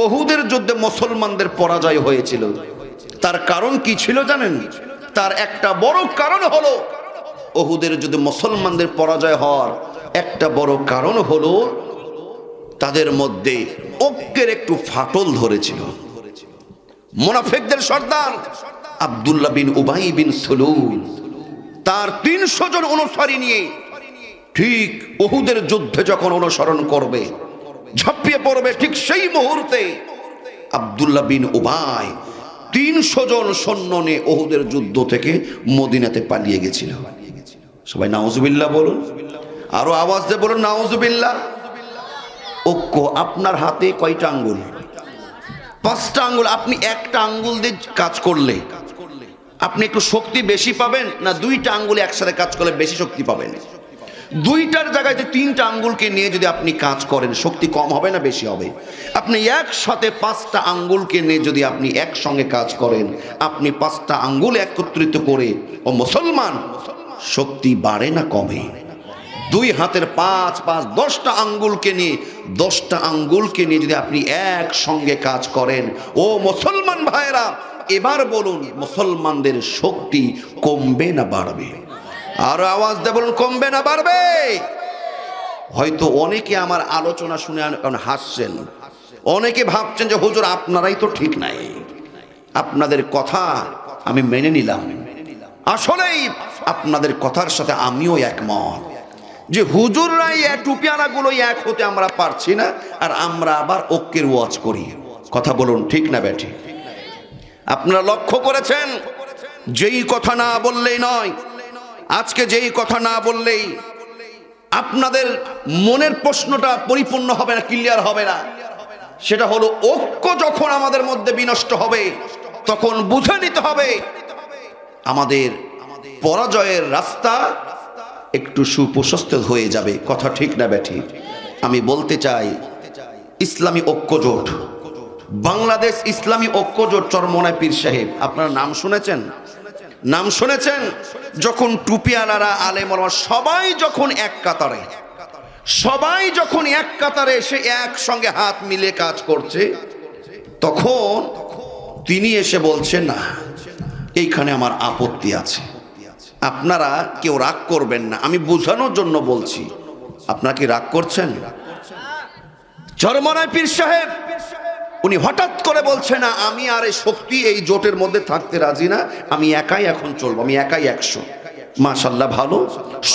উহুদের যুদ্ধে মুসলমানদের পরাজয় হয়েছিল, তার কারণ কি ছিল জানেন? তার একটা বড় কারণ হলো, উহুদের যুদ্ধে মুসলমানদের পরাজয় হওয়ার একটা বড় কারণ হলো তাদের মধ্যে ঐক্যের একটু ফাটল ধরেছিল। মুনাফিকদের সর্দার আব্দুল্লাহ বিন উবাই বিন সুলুল তার ৩০০ জন অনুসারী নিয়ে ঠিক উহুদের যুদ্ধে যখন অনুসরণ করবে, ঝাঁপিয়ে পড়বে, ঠিক সেই মুহূর্তে আব্দুল্লাহ বিন উবাই ৩০০ জন সৈন্য নিয়ে উহুদের যুদ্ধ থেকে মদিনাতে পালিয়ে গেছিল। সবাই নাউজুবিল্লাহ বলুন, আরো আওয়াজ দিয়ে বলুন নাউজুবিল্লাহ। ঐক্য। আপনার হাতে কয়টা আঙ্গুল? 5টা আঙ্গুল। আপনি একটা আঙ্গুল দিয়ে কাজ করলে আপনি একটু শক্তি বেশি পাবেন, না 2টা আঙ্গুলে একসাথে কাজ করলে বেশি শক্তি পাবেন? 2টার জায়গায় 3টা আঙ্গুলকে নিয়ে যদি আপনি কাজ করেন, শক্তি কম হবে না বেশি হবে? আপনি একসাথে 5টা আঙ্গুলকে নিয়ে যদি আপনি একসঙ্গে কাজ করেন, আপনি 5টা আঙ্গুল একত্রিত করে, ও মুসলমান, শক্তি বাড়ে না কমে? 2 হাতের 5 5 10টা আঙ্গুলকে নিয়ে, 10টা আঙ্গুলকে নিয়ে যদি আপনি একসঙ্গে কাজ করেন, ও মুসলমান ভাইরা, এবার বলুন মুসলমানদের শক্তি কমবে না বাড়বে? আর আওয়াজ দিয়ে বলুন কমবে না বাড়বে? হয়তো অনেকে আমার আলোচনা শুনে হাসছেন, অনেকে ভাবছেন যে হুজুর আপনারাই তো ঠিক নাই, আপনাদের কথা আমি মেনে নিলাম। আসলেই আপনাদের কথার সাথে আমিও একমত যে হুজুররাই টুপিয়ানাগুলো এক হতে আমরা পারছি না, আর আমরা আবার ঐক্যের ওয়াজ করি। কথা বলুন ঠিক না বেঠিক? আপনারা লক্ষ্য করেছেন, যেই কথা না বললেই নয়, আজকে যেই কথা না বললেই আপনাদের মনের প্রশ্নটা পরিপূর্ণ হবে না, ক্লিয়ার হবে না। সেটা হলো ঐক্য যখন আমাদের মধ্যে বিনষ্ট হবে, তখন বুঝে নিতে হবে আমাদের পরাজয়ের রাস্তা একটু সুপ্রশস্ত হয়ে যাবে। কথা ঠিক না বেঠিক? আমি বলতে চাই, ইসলামী ঐক্যজোট, বাংলাদেশ ইসলামী ঐক্যজোট, চরমোনাই পীর সাহেব, আপনারা নাম শুনেছেন? নাম শুনেছেন? যখন টুপিয়ালারা, আলেম ওলামা সবাই যখন এক কাতারে, সবাই যখন এক কাতারে এসে একসঙ্গে হাত মিলে কাজ করছে, তখন তিনি এসে বলছেন, না, এইখানে আমার আপত্তি আছে, আপনারা কেউ রাগ করবেন না, আমি বোঝানোর জন্য বলছি। আপনারা কি রাগ করছেন? চরমোনাই পীর সাহেব উনি হঠাৎ করে বলছে, না, আমি আর এই শক্তি এই জোটের মধ্যে থাকতে রাজি না, আমি একাই এখন চলবো, আমি একাই 100। মাশাআল্লাহ, ভালো।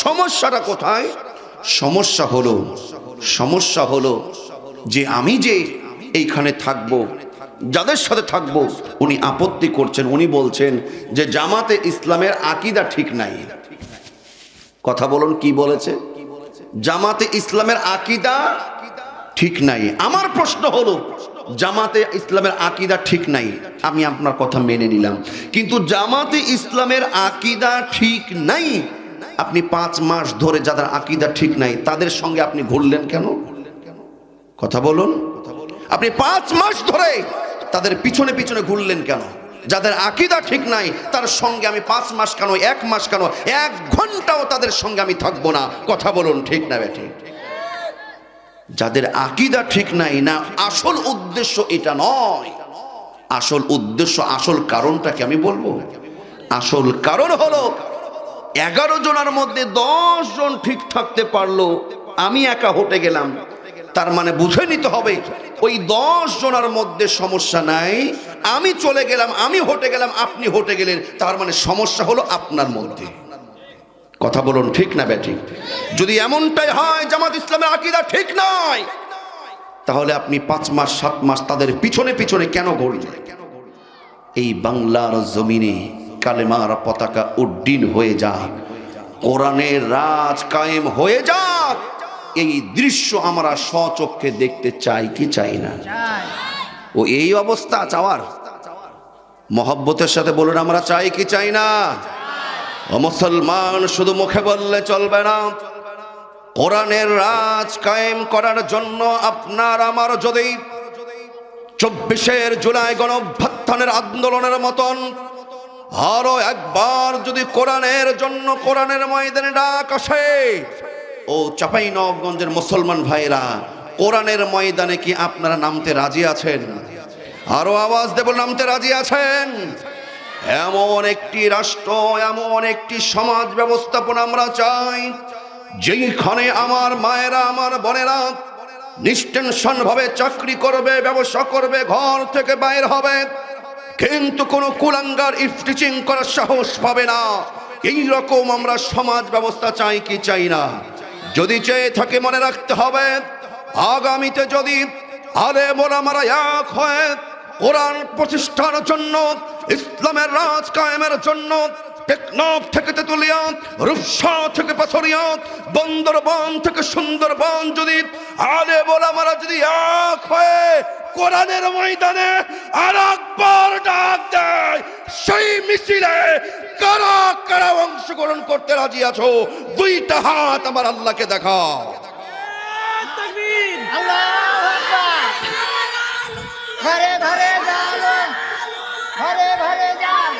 সমস্যাটা কোথায়? সমস্যা হলো যে আমি যে এইখানে থাকবো, যাদের সাথে থাকবো, উনি আপত্তি করছেন। উনি বলছেন যে জামাতে ইসলামের আকীদা ঠিক নাই। কথা বলুন, কি বলেছে? জামাতে ইসলামের আকীদা ঠিক নাই। আমার প্রশ্ন হলো, জামাতে ইসলামের আকীদা ঠিক নাই, আমি আপনার কথা মেনে নিলাম, কিন্তু জামাতে ইসলামের আকীদা ঠিক নাই, আপনি 5 মাস ধরে যাদের আকীদা ঠিক নাই তাদের সঙ্গে আপনি ঘুরলেন কেন? কথা বলুন। আপনি 5 মাস ধরে তাদের পিছনে পিছনে ঘুরলেন কেন? যাদের আকীদা ঠিক নাই তার সঙ্গে আমি 5 মাস কেন, 1 মাস কেন, 1 ঘন্টাও তাদের সঙ্গে আমি থাকবো না। কথা বলুন ঠিক না বেঠিক? যাদের আকীদা ঠিক নাই, না, আসল উদ্দেশ্য এটা নয়। আসল উদ্দেশ্য, আসল কারণটাকে আমি বলবো। আসল কারণ হলো 11 জনের মধ্যে 10 জন ঠিক থাকতে পারলো, আমি একা হটে গেলাম, তার মানে বুঝে নিতে হবে ওই 10 জনের মধ্যে সমস্যা নাই, আমি চলে গেলাম, আমি হটে গেলাম, আপনি হটে গেলেন, তার মানে সমস্যা হলো আপনার মধ্যে। কথা বলুন ঠিক না বেঠিক? যদি এমনটাই হয় জামাত ইসলামের আকীদা ঠিক নয়, তাহলে আপনি 5 মাস 7 মাস তাদের পিছনে পিছনে কেন ঘুরলেন? এই বাংলার জমিনে কালেমার পতাকা উড্ডীন হয়ে যাক, কোরআনের রাজ কায়েম হয়ে যাক, এই দৃশ্য আমরা স্বচক্ষে দেখতে চাই কি চাই না? ও এই অবস্থা চাওয়ার মহব্বতের সাথে বলুন, আমরা চাই কি চাই না? ও মুসলমান, শুধু মুখে বললে চলবে না। কোরআনের রাজ কায়েম করার জন্য আপনার আমার যদি 24 জুলাই গণঅভ্যুত্থানের আন্দোলনের মতন আরো একবার যদি কোরআনের জন্য কোরআনের ময়দানে ডাক আসে, ও চাঁপাইনবাবগঞ্জের মুসলমান ভাইরা, কোরআনের ময়দানে কি আপনারা নামতে রাজি আছেন? আরো আওয়াজ দেব, নামতে রাজি আছেন? এমন একটি রাষ্ট্র, এমন একটি সমাজ ব্যবস্থাপনা আমরা চাই যেখানে আমার মায়েরা, আমার বোনেরা নিষ্টেনশন ভাবে চাকরি করবে, ব্যবসা করবে, ঘর থেকে বাইর হবে, কিন্তু কোনো কুলাঙ্গার ইফটিচিং করার সাহস পাবে না। এই রকম আমরা সমাজ ব্যবস্থা চাই কি চাই না? যদি চেয়ে থাকে মনে রাখতে হবে, আগামীতে যদি আলেম ওলামারা এক হয়ে কোরআন প্রতিষ্ঠার জন্য, ইসলামের রাজ কায়েমের জন্য টেকনাফ থেকে তেতুলিয়া, রূপসা থেকে পাথরিয়া, বন্দরবান থেকে সুন্দরবন যদি আলেম ওলামারা যদি এক হয়ে কোরআনের ময়দানে আরেকবার ডাক দেয়, সেই মিছিলে কারা কারা অংশগ্রহণ করতে রাজি আছো? দুইটা হাত আমার আল্লাহকে দেখাও। ঘরে ঘরে যান, ঘরে ঘরে যান।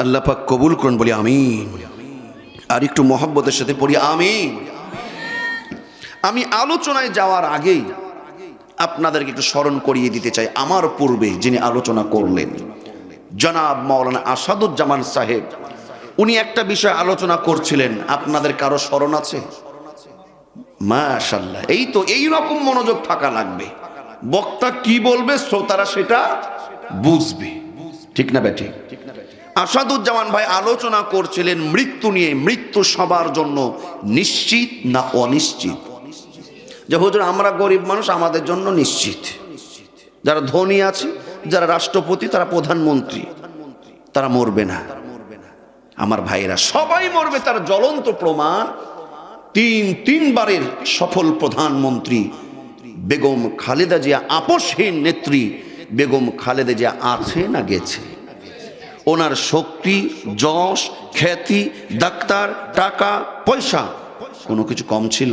আল্লাহ পাক কবুল করুন, বলি আমিন। আর একটু মহব্বতের সাথে পড়ি আমিন। আমি আলোচনায় যাওয়ার আগেই আপনাদেরকে একটু স্মরণ করিয়ে দিতে চাই, আমার পূর্বে যিনি আলোচনা করলেন জনাব মাওলানা আসাদুজ্জামান সাহেব, উনি একটা বিষয় আলোচনা করছিলেন। আপনাদের কারো স্মরণ আছে? মাশাআল্লাহ। এই তো এই রকম মনোযোগ থাকা লাগবে। বক্তা কি বলবে শ্রোতারা সেটা বুঝবে, ঠিক না বেঠিক? আসাদুজ্জামান ভাই আলোচনা করছিলেন মৃত্যু নিয়ে। মৃত্যু সবার জন্য নিশ্চিত না অনিশ্চিত? যে হুজুর আমরা গরিব মানুষ, আমাদের জন্য নিশ্চিত। যারা ধনী আছে, যারা রাষ্ট্রপতি, তারা প্রধানমন্ত্রী, তারা মরবে না। আমার ভাইয়েরা সবাই মরবে, তার জ্বলন্ত প্রমাণ তিনবারের সফল প্রধানমন্ত্রী বেগম খালেদা জিয়া, আপসহীন নেত্রী বেগম খালেদা জিয়া আছে না গেছে? ওনার শক্তি, যশ, খ্যাতি, ডাক্তার, টাকা পয়সা কোনো কিছু কম ছিল?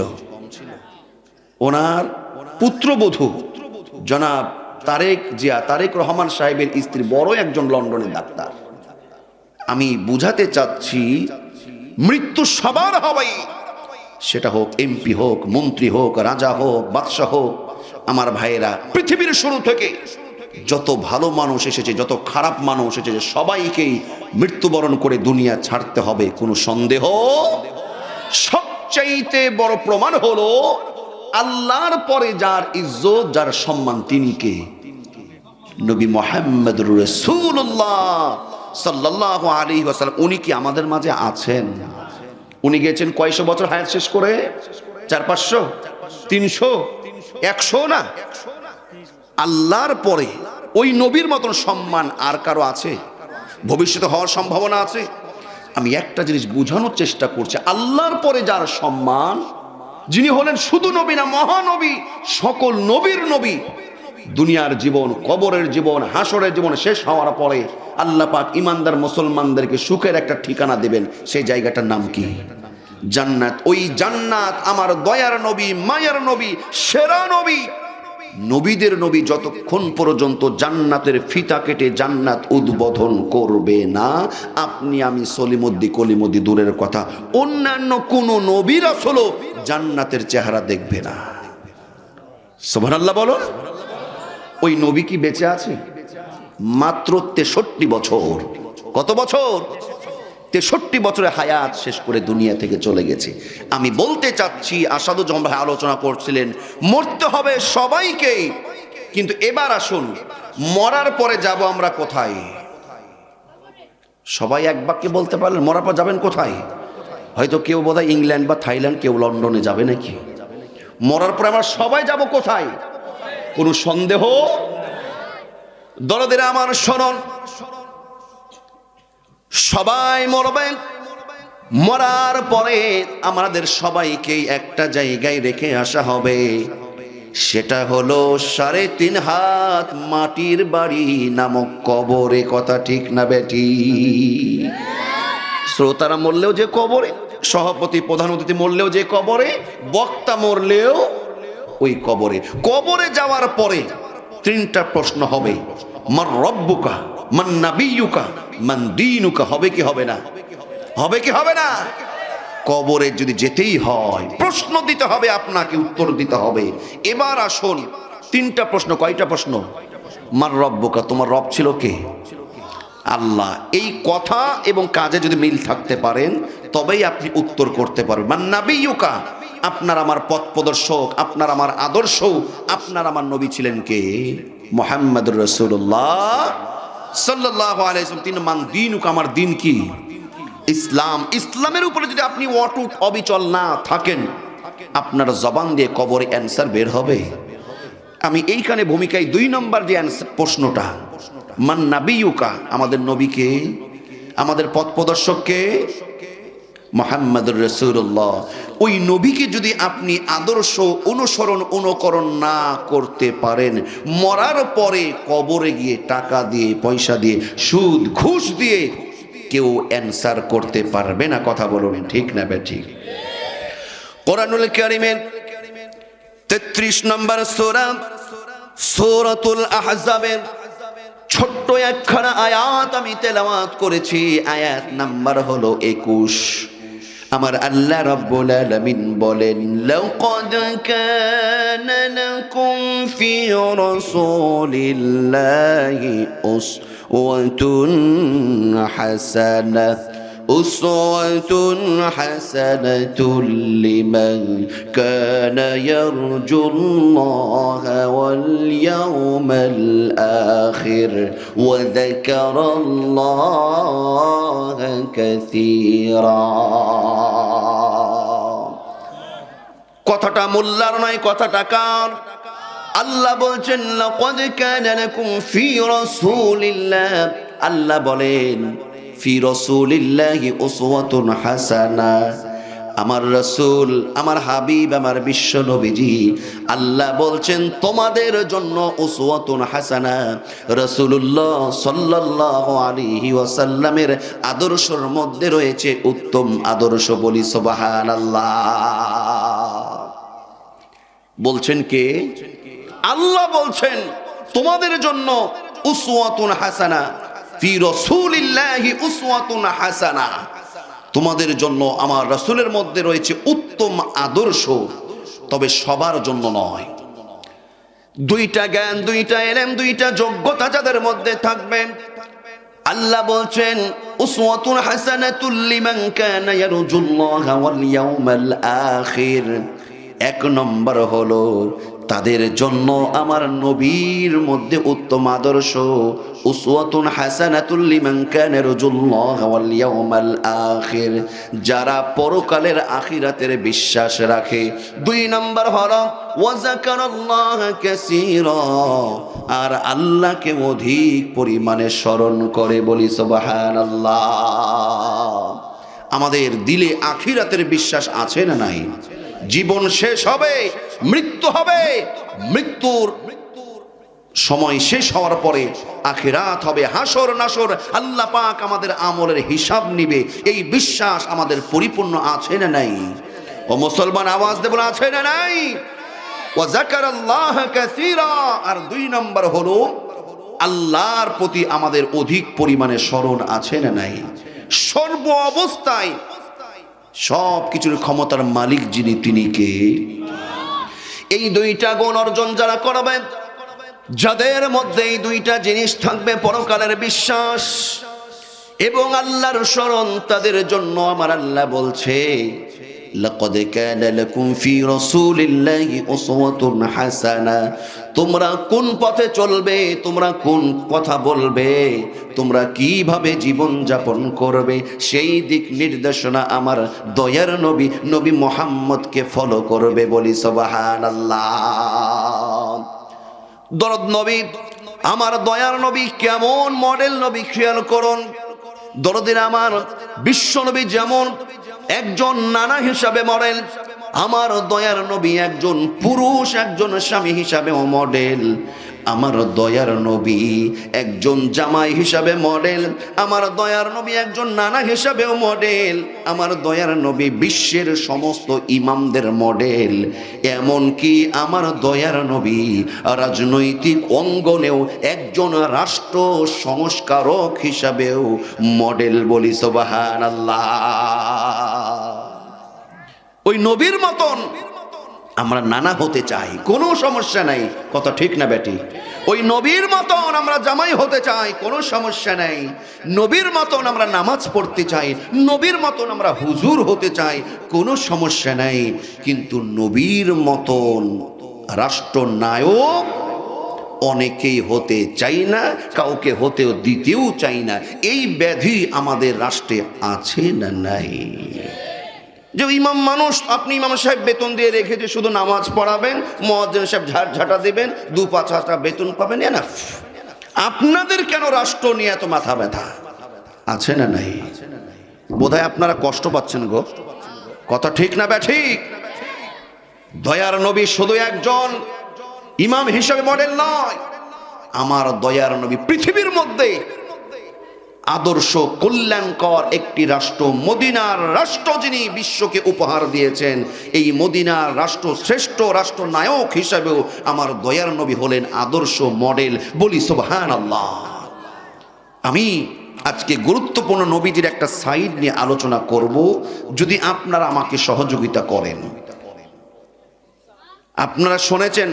ওনার পুত্রবধূ জনাব তারেক রহমান সাহেবের স্ত্রী বড় একজন লন্ডনের ডাক্তার। আমি বুঝাতে চাচ্ছি মৃত্যু সবার হবেই, সেটা হোক এমপি হোক, মন্ত্রী হোক, রাজা হোক, বাদশাহ হোক। আমার ভাইয়েরা পৃথিবীর শুরু থেকে যত ভালো মানুষ এসেছে, যত খারাপ মানুষ এসেছে, সবাইকেই মৃত্যুবরণ করে দুনিয়া ছাড়তে হবে, কোনো সন্দেহ। সবচাইতে বড় প্রমাণ হলো আল্লাহর পরে যার ইজ্জত, যার সম্মান, তিনি কে? নবী মুহাম্মদুর রাসূলুল্লাহ সাল্লাল্লাহু আলাইহি ওয়াসাল্লাম। উনি কি আমাদের মাঝে আছেন? উনি গেছেন কয়শো বছর হায়াত শেষ করে? 400-500, 300, 100 না। আল্লাহর পরে ওই নবীর মতন সম্মান আর কারো আছে? ভবিষ্যতে হওয়ার সম্ভাবনা আছে? আমি একটা জিনিস বোঝানোর চেষ্টা করছি, আল্লাহর পরে যার সম্মান, যিনি হলেন শুধু নবী না, মহানবী, সকল নবীর নবী। দুনিয়ার জীবন, কবরের জীবন, হাসরের জীবন শেষ হওয়ার পরে আল্লাহ পাক ইমানদার মুসলমানদেরকে সুখের একটা ঠিকানা দেবেন। সেই জায়গাটার নাম কি? জান্নাত। ওই জান্নাত আমার দয়ার নবী, মায়ার নবী, সেরা নবী, নবীদের নবী যতক্ষণ পর্যন্ত জান্নাতের ফিতা কেটে জান্নাত উদ্বোধন করবে না, আপনি আমি সলিমুদ্দি কলিমুদ্দি দূরের কথা, অন্যান্য কোন নবী রাসূল জান্নাতের চেহারা দেখবে না। সুবহানাল্লাহ বলো। ওই নবী কি বেঁচে আছে? মাত্র 63 বছর। কত বছর? 63 বছরে হায়াত শেষ করে দুনিয়া থেকে চলে গেছে। আমি বলতে চাচ্ছি, আসাদুজ্জামান ভাই আলোচনা করছিলেন মরতে হবে সবাইকেই, কিন্তু এবার আসুন মরার পরে যাব আমরা কোথায়? সবাই এক বাক্যে বলতে পারলেন মরার পর যাবেন কোথায়? হয়তো কেউ বোধহয় ইংল্যান্ড বা থাইল্যান্ড, কেউ লন্ডনে যাবে নাকি? মরার পরে আমরা সবাই যাব কোথায়? কোনো সন্দেহ? দরদেরা আমার শোনন, সবাই মরবেন। মরার পরে আমাদের সবাইকে একটা জায়গায় রেখে আসা হবে, সেটা হলো 3.5 হাত মাটির বাড়ি নামক কবরে। কথা ঠিক না বেটি? শ্রোতারা মরলেও যে কবরে, সভাপতি প্রধান অতিথি মরলেও যে কবরে, বক্তা মরলেও ওই কবরে। কবরে যাওয়ার পরে 3টা প্রশ্ন হবে, মান রব্বুকা, মান নাবিয়ুকা, মান দীনুকা। হবে কি হবে না? হবে কি হবে না? কবরে যদি যেতেই হয় প্রশ্ন দিতে হবে, আপনাকে উত্তর দিতে হবে। এবার আসুন, তিনটা প্রশ্ন। কয়টা প্রশ্ন? মার রব্বুকা, তোমার রব ছিল কে? আল্লাহ। এই কথা এবং কাজে যদি মিল থাকতে পারেন তবেই আপনি উত্তর করতে পারবেন। মান নাবিয়ুকা, আপনার আমার পথ প্রদর্শক, আপনার আমার আদর্শ, আপনার আমার নবী ছিলেন কে? মুহাম্মদুর রাসূলুল্লাহ সাল্লাল্লাহু আলাইহি ওয়াসাল্লাম। তিনি মান দীনুকা, আমার দিন কি? ইসলাম। ইসলামের উপরে যদি আপনি অটুট অবিচল না থাকেন, আপনার জবান দিয়ে কবরে অ্যান্সার বের হবে। আমি এইখানে ভূমিকায় 2 নম্বর যে প্রশ্নটা, মান নাবিয়ুকা, আমাদের নবীকে, আমাদের পথ প্রদর্শককে? মুহাম্মদুর রাসূলুল্লাহ। ওই নবীকে যদি আপনি আদর্শ অনুসরণ অনুকরণ না করতে পারেন, মরার পরে কবরে গিয়ে টাকা দিয়ে, পয়সা দিয়ে, সুদ ঘুষ দিয়ে কেউ অ্যান্সার করতে পারবে না। কথা বলুন ঠিক না বেঠিক? কোরআনুল কারীমের 33 নম্বর সূরা, সূরাতুল আহজাবের ছোট্ট একখানা আয়াত আমি তেলাওয়াত করেছি। আয়াত নাম্বার হলো 21। আমার আল্লাহ রাব্বুল আলামিন বলেন, লাকাদ কানা লাকুম ফি রাসূলিল্লাহি উসওয়াতুন হাসানাহ أسوة حسنة لمن كان يرجو الله واليوم الآخر وذكر الله كثيرا। কথাটা মোল্লার নয়, কথাটা কার? আল্লাহ বলছেন, লাকাদ কানা লাকুম ফি রাসূলিল্লাহ। আল্লাহ বলেন, ফি রাসূলিল্লাহি উসওয়াতুন হাসানা। আমার রাসূল, আমার হাবিব, আমার বিশ্ব নবীজি, আল্লাহ বলছেন তোমাদের জন্য উসওয়াতুন হাসানা। রাসূলুল্লাহ সাল্লাল্লাহু আলাইহি ওয়াসাল্লামের আদর্শের মধ্যে রয়েছে উত্তম আদর্শ। বলি সুবহানাল্লাহ। বলছেন কে? আল্লাহ বলছেন তোমাদের জন্য উসওয়াতুন হাসানা, ফি রাসূলিল্লাহি উসওয়াতুন হাসানা। তোমাদের জন্য আমার রাসূলের মধ্যে রয়েছে উত্তম আদর্শ, তবে সবার জন্য নয়। 2টা জ্ঞান, 2টা ইলম, 2টা যোগ্যতা যাদের মধ্যে থাকবে, আল্লাহ বলছেন উসওয়াতুন হাসানাতুল লিমান কানা ইয়ারজুল্লাহা ওয়াল ইয়াউমাল আখির। 1 নম্বর হলো তাদের জন্য আমার নবীর মধ্যে উত্তম আদর্শ, উসওয়াতুন হাসানাতুল লিমান কানা ইয়ারজুল্লাহা ওয়াল ইয়াউমাল আখির, যারা পরকালের আখিরাতের বিশ্বাস রাখে। 2 নম্বর হলো ওয়া যাকারাল্লাহা কাসীরা, আর আল্লাহকে অধিক পরিমাণে স্মরণ করে। বলি সুবহানাল্লাহ। আমাদের দিলে আখিরাতের বিশ্বাস আছে না নাই? জীবন শেষ হবে, মৃত্যু হবে, মৃত্যুর সময় শেষ হওয়ার পরে আখিরাত হবে, হাসর নাসর, আল্লাহ পাক আমাদের আমলের হিসাব নিবে। এই বিশ্বাস আমাদের পরিপূর্ণ আছে না নাই? ও মুসলমান, আওয়াজ দেব, আছে না নাই? ওয়া যাকারাল্লাহা কাসীরা। আর 2 নম্বর হলো আল্লাহর প্রতি আমাদের অধিক পরিমাণে স্মরণ আছে না নাই? সর্ব অবস্থায় সব কিছুর ক্ষমতার মালিক যিনি, তিনি কে? এই 2টা গুণ অর্জন যারা করবেন, যাদের মধ্যে এই 2টা জিনিস থাকবে, পরকালের বিশ্বাস এবং আল্লাহর স্মরণ, তাদের জন্য আমার আল্লাহ বলছে, লাকাদ কানা লাকুম ফি রাসূলিল্লাহি উসওয়াতুন হাসানা। তোমরা কোন পথে চলবে, তোমরা কোন কথা বলবে, তোমরা কিভাবে জীবন যাপন করবে, সেই দিক নির্দেশনা আমার দয়ার নবী, নবী মুহাম্মদকে ফলো করবে। বলি সুবহানাল্লাহ। দরদ নবী, আমার দয়ার নবী কেমন মডেল নবী, খেয়াল করুন। দরদের আমার বিশ্ব নবী যেমন একজন নানা হিসাবে মডেল, আমার দয়ার নবী একজন পুরুষ, একজন স্বামী হিসাবেও মডেল। আমার দয়ার নবী একজন জামাই হিসাবে মডেল, আমার দয়ার নবী একজন নানা হিসাবেও মডেল, আমার দয়ার নবী বিশ্বের সমস্ত ইমামদের মডেল। এমনকি আমার দয়ার নবী রাজনৈতিক অঙ্গনেও একজন রাষ্ট্র সংস্কারক হিসাবেও মডেল। বলি সুবহানাল্লাহ। ওই নবীর মতন আমরা নানা হতে চাই, কোনো সমস্যা নাই, কথা ঠিক না বেটি? ওই নবীর মতন আমরা জামাই হতে চাই, কোনো সমস্যা নাই। নবীর মতন আমরা নামাজ পড়তে চাই, নবীর মতন আমরা হুজুর হতে চাই, কোনো সমস্যা নাই। কিন্তু নবীর মতন রাষ্ট্রনায়ক অনেকেই হতে চাই না, কাউকে হতেও দিতেও চাই না। এই ব্যাধি আমাদের রাষ্ট্রে আছে না নাই? যে ইমাম মানুষ, আপনি ইমাম সাহেব বেতন দিয়ে রেখেছে, শুধু নামাজ পড়াবেন, মুয়াজ্জিন সাহেব ঝাঁটা দেবেন, 2-5 হাজার বেতন পাবেন, এনাফ। আপনাদের কেন রাষ্ট্র নিয়ে এত মাথা ব্যথা? আছে না নাই? বোধহয় আপনারা কষ্ট পাচ্ছেন গো, কথা ঠিক না ব্যাঠিক? দয়ার নবী শুধু একজন ইমাম হিসেবে মডেল নয়, আমার দয়ার নবী পৃথিবীর মধ্যে আদর্শ কল্যাণকর একটি রাষ্ট্র, মদিনার রাষ্ট্র যিনি বিশ্বকে উপহার দিয়েছেন, এই মদিনার রাষ্ট্র শ্রেষ্ঠ রাষ্ট্রনায়ক হিসাবেও আমার দয়ার নবী হলেন আদর্শ মডেল। বলি সুবহানাল্লাহ। আমি আজকে গুরুত্বপূর্ণ নবীজির একটা সাইড নিয়ে আলোচনা করব, যদি আপনারা আমাকে সহযোগিতা করেন। আপনারা শুনেছেন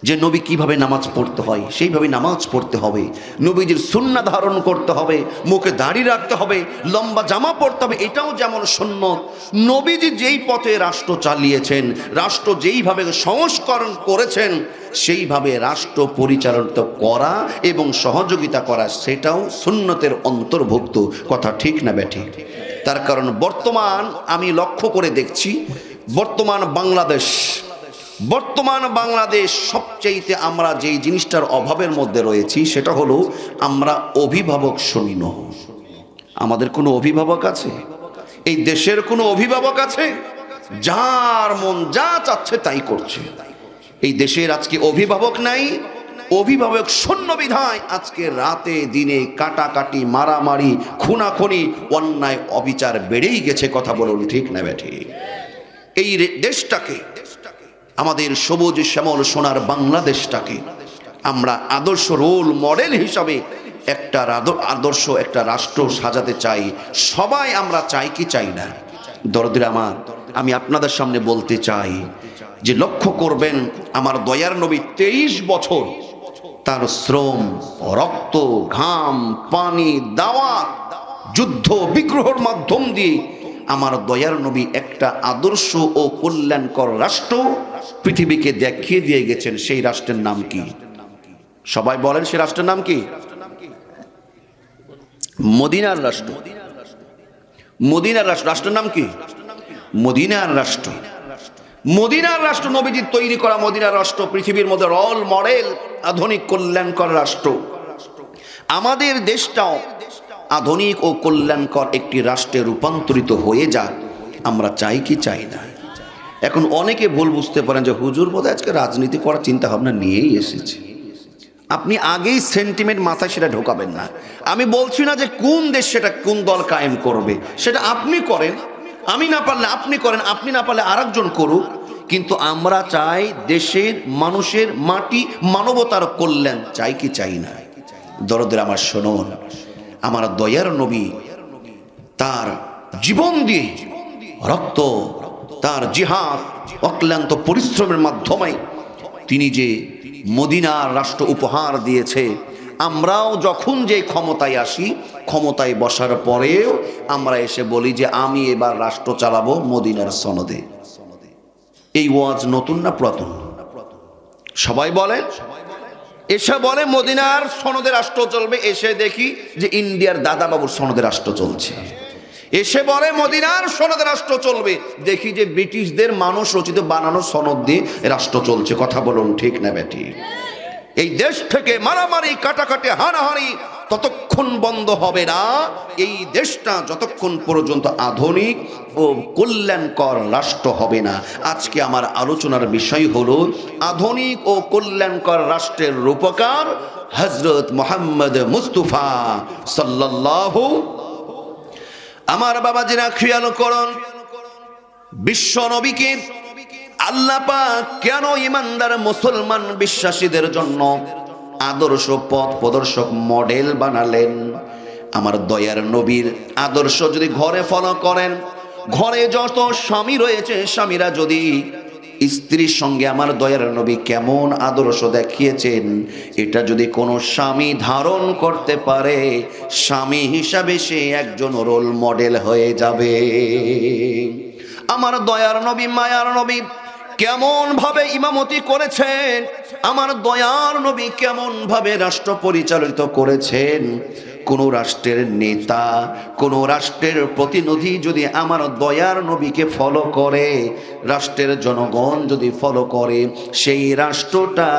যে নবী কিভাবে নামাজ পড়তে হয়, সেইভাবে নামাজ পড়তে হবে। নবীজির সুন্নাহ ধারণ করতে হবে, মুখে দাড়ি রাখতে হবে, লম্বা জামা পড়তে হবে, এটাও যেমন সুন্নত। নবীজি যেই পথে রাষ্ট্র চালিয়েছেন, রাষ্ট্র যেইভাবে সংস্করণ করেছেন, সেইভাবে রাষ্ট্র পরিচালিত করা এবং সহযোগিতা করা, সেটাও সুন্নতের অন্তর্ভুক্ত। কথা ঠিক না ব্যাঠিক? তার কারণ বর্তমান আমি লক্ষ্য করে দেখছি, বর্তমান বাংলাদেশ সবচাইতে আমরা যেই জিনিসটার অভাবের মধ্যে রয়েছি, সেটা হলো আমরা অভিভাবক শূন্য। আমাদের কোনো অভিভাবক আছে? এই দেশের কোনো অভিভাবক আছে? যার মন যা চাচ্ছে তাই করছে। এই দেশের আজকে অভিভাবক নাই, অভিভাবক শূন্য বিধায় আজকে রাতে দিনে কাটাকাটি, মারামারি, খুনাখুনি, অন্যায় অবিচার বেড়েই গেছে। কথা বলুন ঠিক না ব্যাঠিক? এই দেশটাকে, আমাদের সবুজ শ্যামল সোনার বাংলাদেশটাকে আমরা আদর্শ রোল মডেল হিসাবে একটা আদর্শ একটা রাষ্ট্র সাজাতে চাই। সবাই আমরা চাই কি চাই না? দরদের আমার, আমি আপনাদের সামনে বলতে চাই যে লক্ষ্য করবেন, আমার দয়ার নবী 23 বছর তার শ্রম, রক্ত, ঘাম, পানি, দাওয়াত, যুদ্ধ বিগ্রহের মাধ্যম দিয়ে আমার দয়ার নবী একটা আদর্শ ও কল্যাণকর রাষ্ট্র পৃথিবীকে দেখিয়ে দিয়ে গেছেন। সেই রাষ্ট্রের নাম কি? সবাই বলেন, সেই রাষ্ট্রের নাম কি? মদিনার রাষ্ট্র। মদিনার রাষ্ট্র, রাষ্ট্রের নাম কি? মদিনার রাষ্ট্র। মদিনার রাষ্ট্র, নবীজি তৈরি করা মদিনার রাষ্ট্র পৃথিবীর মধ্যে রোল মডেল আধুনিক কল্যাণকর রাষ্ট্র। আমাদের দেশটাও আধুনিক ও কল্যাণকর একটি রাষ্ট্রে রূপান্তরিত হয়ে যাক, আমরা চাই কি চাই না? এখন অনেকে ভুল বুঝতে পারেন যে হুজুর বোধহয় আজকে রাজনীতি করার চিন্তা ভাবনা নিয়েই এসেছে। আপনি আগেই সেন্টিমেন্ট মাথায় সেটা ঢোকাবেন না। আমি বলছি না যে কোন দেশ সেটা কোন দল কায়েম করবে, সেটা আপনি করেন, আমি না পারলে আপনি করেন, আপনি না পারলে আরেকজন করুক। কিন্তু আমরা চাই দেশের মানুষের, মাটি, মানবতার কল্যাণ, চাই কি চাই না? দরদের আমার শুনুন, আমার দয়ার নবী তার জীবন দিয়ে, রক্ত, তার জিহাদ, অক্লান্ত পরিশ্রমের মাধ্যমে তিনি যে মদিনার রাষ্ট্র উপহার দিয়েছে, আমরাও যখন যে ক্ষমতায় আসি, ক্ষমতায় বসার পরেও আমরা এসে বলি যে আমি এবার রাষ্ট্র চালাবো মদিনার সনদে। এই ওয়াজ নতুন না পুরাতন? সবাই বলেন, এসে বলে মদিনার সনদে রাষ্ট্র চলবে, এসে দেখি যে ইন্ডিয়ার দাদা বাবুর সনদে রাষ্ট্র চলছে। এসে বলে মদিনার সনদে রাষ্ট্র চলবে, দেখি যে ব্রিটিশদের মানুষ রচিত বানানো সনদ দিয়ে রাষ্ট্র চলছে। কথা বলুন ঠিক না বেটি? এই দেশ থেকে মারামারি, কাটাকাটি, হানাহানি ততক্ষণ বন্ধ হবে না, এই দেশটা যতক্ষণ পর্যন্ত আধুনিক ও কল্যাণকর রাষ্ট্র হবে না। আজকে আমার আলোচনার বিষয় হলো আধুনিক ও কল্যাণকর রাষ্ট্রের রূপকার হযরত মুহাম্মদ মুস্তাফা সাল্লাল্লাহু। আমার বাবাজিরা খেয়াল করুন, বিশ্ব নবীকে আল্লাহ পাক কেন ইমানদার মুসলমান বিশ্বাসীদের জন্য আদর্শ পথ প্রদর্শক মডেল বানালেন? আমার দয়ার নবীর আদর্শ যদি ঘরে ফলো করেন, ঘরে যত স্বামী রয়েছে, স্বামীরা যদি স্ত্রীর সঙ্গে আমার দয়ার নবী কেমন আদর্শ দেখিয়েছেন, এটা যদি কোনো স্বামী ধারণ করতে পারে, স্বামী হিসাবে সে একজন রোল মডেল হয়ে যাবে। আমার দয়ার নবী, মায়ার নবী কেমন ভাবে ইমামতি করেছেন, আমার দয়ার নবী কেমন ভাবে রাষ্ট্র পরিচালিত করেছেন। কোন রাষ্ট্রের নেতা, কোন রাষ্ট্রের প্রতিনিধি যদি আমার দয়ার নবীকে ফলো করে, রাষ্ট্রের জনগণ যদি ফলো করে, সেই রাষ্ট্রটা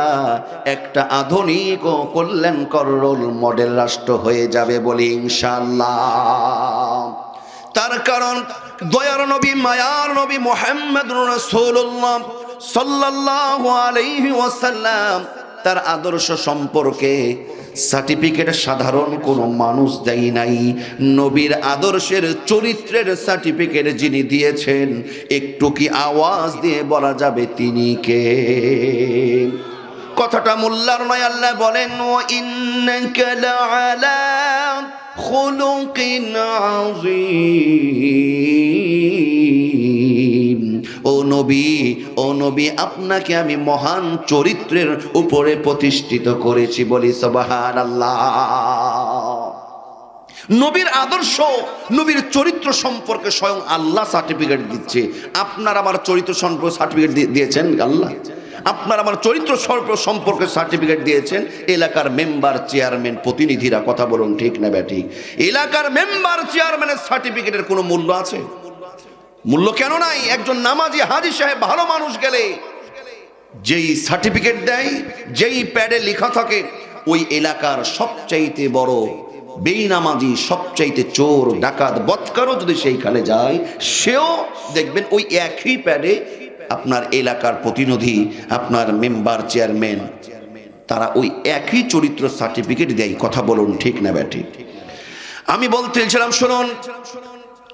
একটা আধুনিক ও কল্যাণকর রোল মডেল রাষ্ট্র হয়ে যাবে বলি ইনশাআল্লাহ। তার কারণ দয়ার নবী, মায়ার নবী মুহাম্মদুর রাসূলুল্লাহ সাল্লাল্লাহু আলাইহি ওয়াসাল্লাম, তার আদর্শ সম্পর্কে সার্টিফিকেট সাধারণ কোনো মানুষ দেয় নাই। নবীর আদর্শের চরিত্রের সার্টিফিকেট যিনি দিয়েছেন, একটু কি আওয়াজ দিয়ে বলা যাবে তিনি কে? কথাটা মোল্লার নয়, আল্লাহ বলেন ওয়া ইন্নাকা লাআলা খুলুকিন আযীম। ও নবী, ও নবী, আপনাকে আমি মহান চরিত্রের উপরে প্রতিষ্ঠিত করেছি বলি সুবহানাল্লাহ। নবীর আদর্শ, নবীর চরিত্র সম্পর্কে স্বয়ং আল্লাহ সার্টিফিকেট দিচ্ছে। আপনার আমার চরিত্র সম্পর্কে সার্টিফিকেট দিয়েছেন আল্লাহ। আপনার আমার চরিত্র সম্পর্কে সার্টিফিকেট দিয়েছেন এলাকার মেম্বার, চেয়ারম্যান, প্রতিনিধিরা। কথা বলুন ঠিক না ব্যাঠিক? এলাকার মেম্বার, চেয়ারম্যানের সার্টিফিকেটের কোনো মূল্য আছে? মূল্য কেন নাই? একজন নামাজি হাজী সাহেব, ভালো মানুষ গেলে যেই সার্টিফিকেট দেয়, যেই প্যাডে লেখা থাকে, ওই এলাকার সবচাইতে বড় বেনামাজি, সবচাইতে চোর, ডাকাত, বদকারও যদি সেইখানে যায়, সেও দেখবেন ওই একই প্যাডে আপনার এলাকার প্রতিনিধি, আপনার মেম্বার, চেয়ারম্যান, তারা ওই একই চরিত্র সার্টিফিকেট দেয়। কথা বলুন ঠিক না ব্যাটি? আমি বলতেছিলাম, শুনুন,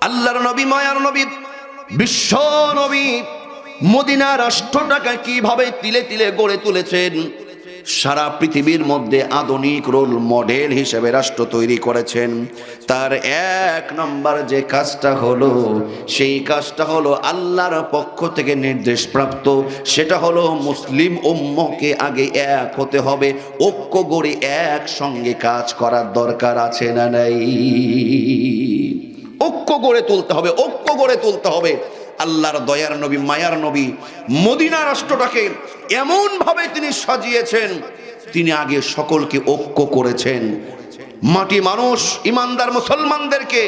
আল্লাহর নবী, মায়ার নবী, বিশ্ব নবী মদিনা রাষ্ট্রটাকে কিভাবে তিলে তিলে গড়ে তুলেছেন, সারা পৃথিবীর মধ্যে আধুনিক রোল মডেল হিসেবে রাষ্ট্র তৈরি করেছেন। তার এক নম্বর যে কাজটা হলো, সেই কাজটা হলো আল্লাহর পক্ষ থেকে নির্দেশ প্রাপ্ত, সেটা হলো মুসলিম উম্মহকে আগে এক হতে হবে, ঐক্য গড়ে একসঙ্গে কাজ করার দরকার আছে না নাই? ঐক্য গড়ে তুলতে হবে, ঐক্য গড়ে তুলতে হবে। আল্লাহর দয়ার নবী, মায়ার নবী মদিনা রাষ্ট্রটাকে এমন ভাবে তিনি সাজিয়েছেন, তিনি আগে সকলকে ঐক্য করেছেন। মাটি মানুষ, ইমানদার মুসলমানদেরকে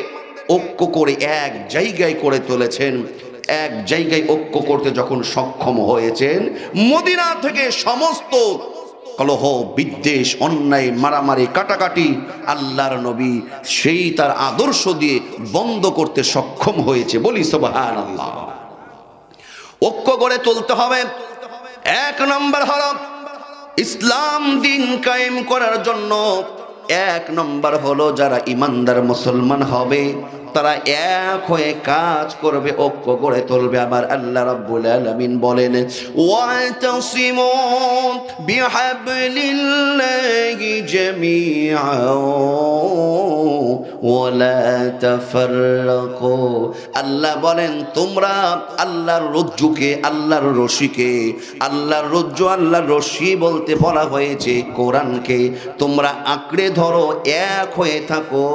ঐক্য করে এক জায়গায় করে তুলেছেন। এক জায়গায় ঐক্য করতে যখন সক্ষম হয়েছেন, মদিনা থেকে সমস্ত কলহ, বিদ্বেষ, অন্যায়, মারামারি, কাটাকাটি আল্লাহর নবী সেই তার আদর্শ দিয়ে বন্ধ করতে সক্ষম হয়েছে বলি সুবহানাল্লাহ। ঐক্য গড়ে তুলতে হবে। এক নম্বর হলো ইসলাম দিন কায়েম করার জন্য, এক নম্বর হলো যারা ইমানদার মুসলমান হবে তারা এক হয়ে কাজ করবে, ঐক্য গড়ে তুলবে। আমার আল্লাহ রাব্বুল আলামিন বলেন, ওয়াতাসিমু বিহাবলিল্লাহি জামিআন ওয়ালা তাফাররাকু। আল্লাহ বলেন, তোমরা আল্লাহর রজ্জুকে, আল্লাহর রশিকে, আল্লাহর রজ্জু, আল্লাহর রশি বলতে বলা হয়েছে কোরআনকে, তোমরা আঁকড়ে ধরো, এক হয়ে থাকো,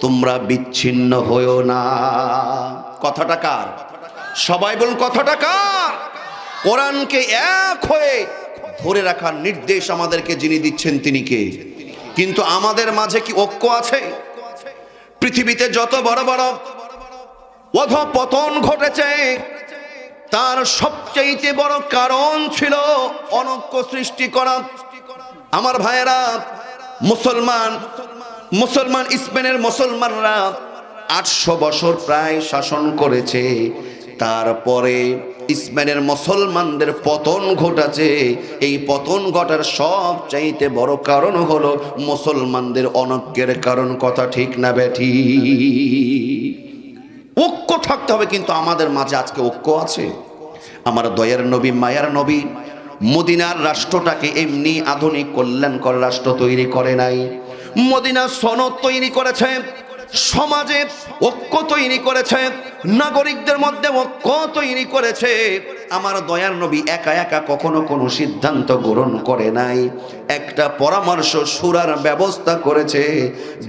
তোমরা বিচ্ছিন্ন হয়েও না। কথাটা কার? সবাই বলুন, কথাটা কার? কোরআনকে এক হয়ে ধরে রাখার নির্দেশ আমাদেরকে যিনি দিচ্ছেন তিনি কে? কিন্তু আমাদের মাঝে কি ঐক্য আছে? পৃথিবীতে যত বড় বড় অধঃপতন ঘটেছে, তার সবচেয়ে বড় কারণ ছিল অনৈক্য সৃষ্টি করা। আমার ভাইয়েরা, মুসলমান স্পেনের মুসলমানরা 800 বছর প্রায় শাসন করেছে। তারপরে স্পেনের মুসলমানদের পতন ঘটেছে। এই পতন ঘটার সবচাইতে বড় কারণ হলো মুসলমানদের অনৈক্যের কারণ। কথা ঠিক না বেঠি? ঐক্য থাকতে হবে, কিন্তু আমাদের মাঝে আজকে ঐক্য আছে? আমার দয়ার নবী, মায়ার নবী মদিনার রাষ্ট্রটাকে এমনি আধুনিক কল্যাণকর রাষ্ট্র তৈরি করে নাই। মদিনা সনদ তৈরি করেছে। সমাজে ঐক্য তৈরি করেছে, নাগরিকদের মধ্যে ঐক্য তৈরি করেছে। আমার দয়ার নবী একা একা কখনো কোনো সিদ্ধান্ত গ্রহণ করে নাই, একটা পরামর্শ শুরার ব্যবস্থা করেছে।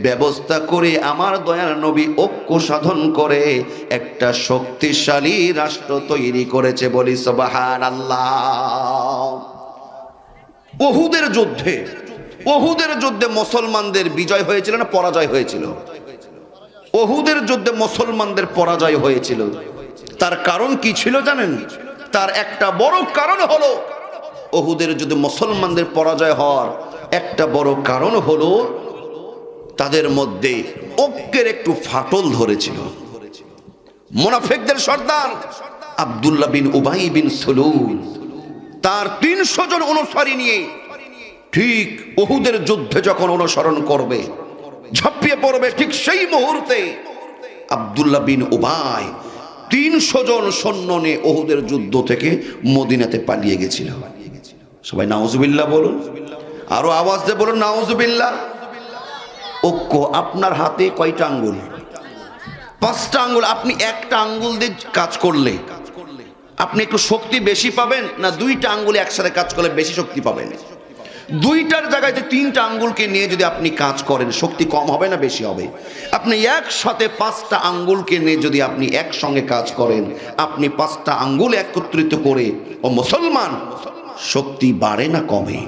ব্যবস্থা করে আমার দয়ার নবী ঐক্য সাধন করে একটা শক্তিশালী রাষ্ট্র তৈরি করেছে। বলি সুবহানাল্লাহ। উহুদের যুদ্ধে মুসলমানদের বিজয় হয়েছিল না পরাজয় হয়েছিল? উহুদের যুদ্ধে মুসলমানদের পরাজয় হয়েছিল। তার কারণ কি ছিল জানেন? তার একটা বড় কারণ হলো, উহুদের যুদ্ধে মুসলমানদের পরাজয় হওয়ার একটা বড় কারণ হলো তাদের মধ্যে ঐক্যের একটু ফাটল ধরেছিল। মুনাফিকদের সর্দার আব্দুল্লাহ বিন উবাই বিন সুলুল তার 300 জন অনুসারী নিয়ে ঠিক উহুদের যুদ্ধে যখন অনুসরণ করবে, ঝাঁপিয়ে পড়বে, ঠিক সেই মুহূর্তে আব্দুল্লাহ বিন উবাই 300 জন সৈন্য নিয়ে উহুদের যুদ্ধ থেকে মদিনাতে পালিয়ে গেছিল। সবাই নাউজুবিল্লাহ বলুন, আরো আওয়াজ দিয়ে বলুন নাউজুবিল্লাহ। ঐক্য আপনার হাতে কয়টা আঙ্গুল? 5টা আঙ্গুল। আপনি একটা আঙ্গুল দিয়ে কাজ করলে আপনি একটু শক্তি বেশি পাবেন, না 2টা আঙ্গুলে একসাথে কাজ করলে বেশি শক্তি পাবেন? 2টার জায়গায় 3টা আঙ্গুলকে নিয়ে যদি আপনি কাজ করেন শক্তি কম হবে না বেশি হবে? আপনি একসাথে 5টা আঙ্গুলকে নিয়ে যদি আপনি একসঙ্গে কাজ করেন, আপনি 5টা আঙ্গুল একত্রিত করে ও মুসলমান, শক্তি বাড়ে না কমে?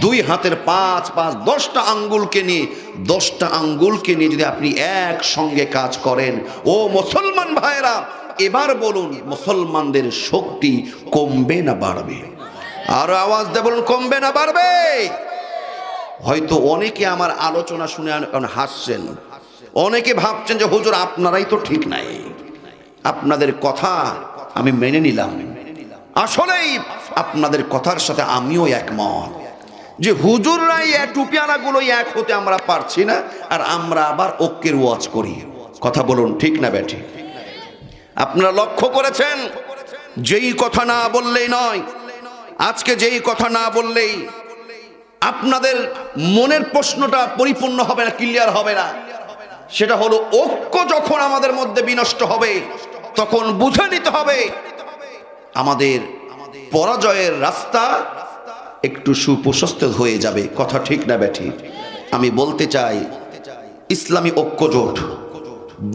2 হাতের 5 5 10টা আঙ্গুলকে নিয়ে 10টা আঙ্গুলকে নিয়ে যদি আপনি একসঙ্গে কাজ করেন, ও মুসলমান ভাইরা এবার বলুন মুসলমানদের শক্তি কমবে না বাড়বে? আরো আওয়াজ দিয়ে বলুন কমবে না বাড়বে? হয়তো অনেকে আমার আলোচনা শুনে হাসছেন, অনেকে ভাবছেন যে হুজুর আপনারাই তো ঠিক নাই, আপনাদের কথা আমি মেনে নিলাম। আসলেই আপনাদের কথার সাথে আমিও একমত যে হুজুররাই টুপিয়ানাগুলো এক হতে আমরা পারছি না, আর আমরা আবার ঐক্যের ওয়াজ করি। কথা বলুন ঠিক না বেঠি? আপনারা লক্ষ্য করেছেন যেই কথা না বললেই নয়, আজকে যেই কথা না বললেই আপনাদের মনের প্রশ্নটা পরিপূর্ণ হবে না, ক্লিয়ার হবে না। সেটা হলো ঐক্য যখন আমাদের মধ্যে বিনষ্ট হবে তখন বুঝে নিতে হবে আমাদের পরাজয়ের রাস্তা একটু সুপ্রশস্ত হয়ে যাবে। কথা ঠিক না বেঠি? আমি বলতে চাই ইসলামী ঐক্যজোট,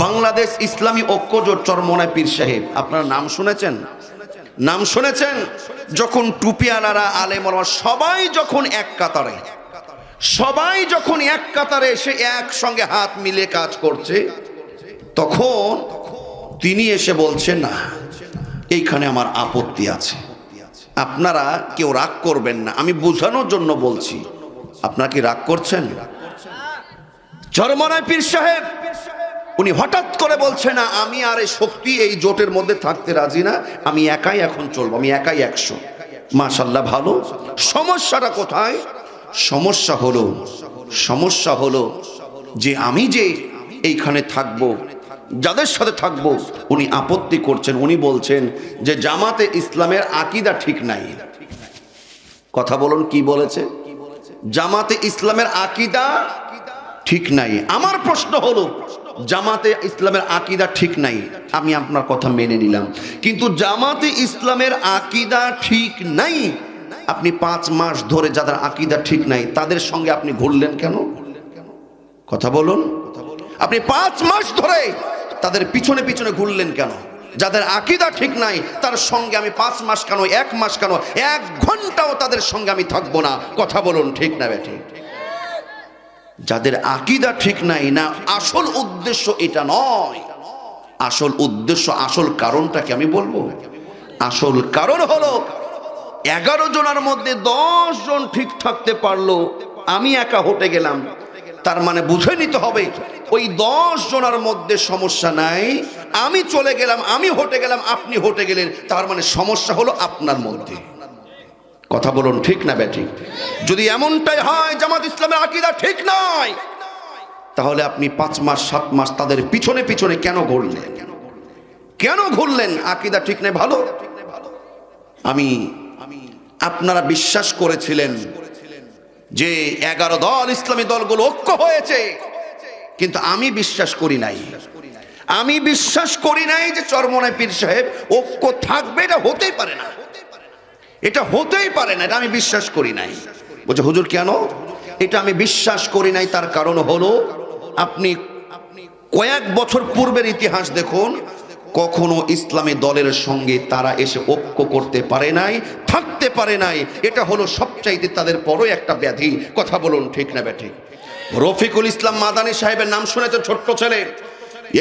বাংলাদেশ ইসলামী ঐক্যজোট চরমোনাই পীর সাহেব, আপনারা নাম শুনেছেন? নাম শুনেছেন? যখন টুপিয়ালারা আলেম ওলামা সবাই যখন এক কাতারে, সবাই যখন এক কাতারে এসে একসঙ্গে হাত মিলে কাজ করছে, তখন তিনি এসে বলছেন না এইখানে আমার আপত্তি আছে, আপনারা কেউ রাগ করবেন না, আমি বোঝানোর জন্য বলছি। আপনারা কি রাগ করছেন? চরমোনাই পীর সাহেব উনি হঠাৎ করে বলছে না আমি আর এই শক্তি এই জোটের মধ্যে থাকতে রাজি না, আমি একাই এখন চলবো, আমি একাই 100। মাশাআল্লাহ ভালো। সমস্যাটা কোথায়? সমস্যা হলো যে আমি যে এইখানে থাকবো, যাদের সাথে থাকবো, উনি আপত্তি করছেন। উনি বলছেন যে জামাতে ইসলামের আকীদা ঠিক নাই। কথা বলুন কি বলেছে? জামাতে ইসলামের আকীদা ঠিক নাই। আমার প্রশ্ন হলো জামাতে ইসলামের আকীদা ঠিক নাই, আমি আপনার কথা মেনে নিলাম, কিন্তু জামাতে ইসলামের আকীদা ঠিক নাই, আপনি 5 মাস ধরে যাদের আকীদা ঠিক নাই তাদের সঙ্গে আপনি ঘুরলেন কেন? কথা বলুন। আপনি 5 মাস ধরে তাদের পিছনে পিছনে ঘুরলেন কেন? যাদের আকীদা ঠিক নাই তার সঙ্গে আমি 5 মাস কেন, 1 মাস কেন, 1 ঘন্টাও তাদের সঙ্গে আমি থাকবো না। কথা বলুন ঠিক না বেঠি? যাদের আকীদা ঠিক নাই না, আসল উদ্দেশ্য এটা নয়। আসল উদ্দেশ্য, আসল কারণটাকে আমি বলবো। আসল কারণ হলো 11 জনের মধ্যে 10 জন ঠিক থাকতে পারলো, আমি একা হটে গেলাম, তার মানে বুঝে নিতে হবে ওই 10 জনের মধ্যে সমস্যা নাই, আমি চলে গেলাম, আমি হটে গেলাম, আপনি হটে গেলেন, তার মানে সমস্যা হলো আপনার মধ্যে। কথা বলুন ঠিক না বেঠি? যদি এমনটাই হয় জামাত ইসলামের আকীদা ঠিক নয়, তাহলে আপনি 5 মাস 7 মাস তাদের পিছনে পিছনে কেন ঘুরলেন? কেন ঘুরলেন? আকীদা ঠিক নেই ভালো। আপনারা বিশ্বাস করেছিলেন যে 11 দল ইসলামী দলগুলো ঐক্য হয়েছে, কিন্তু আমি বিশ্বাস করি নাই, আমি বিশ্বাস করি নাই যে চরমনায় পীর সাহেব ঐক্য থাকবে। এটা হতেই পারে না, এটা হতেই পারে না, এটা আমি বিশ্বাস করি নাই। বলছে হুজুর কেন? এটা আমি বিশ্বাস করি নাই, তার কারণ হলো আপনি কয়েক বছর পূর্বের ইতিহাস দেখুন, কখনো ইসলামী দলের সঙ্গে তারা এসে ঐক্য করতে পারে নাই, থাকতে পারে নাই। এটা হলো সবচাইতে তাদের বড় একটা ব্যাধি। কথা বলুন ঠিক না ব্যাঠিক? রফিকুল ইসলাম মাদানী সাহেবের নাম শুনেছেন? ছোট্ট ছেলে,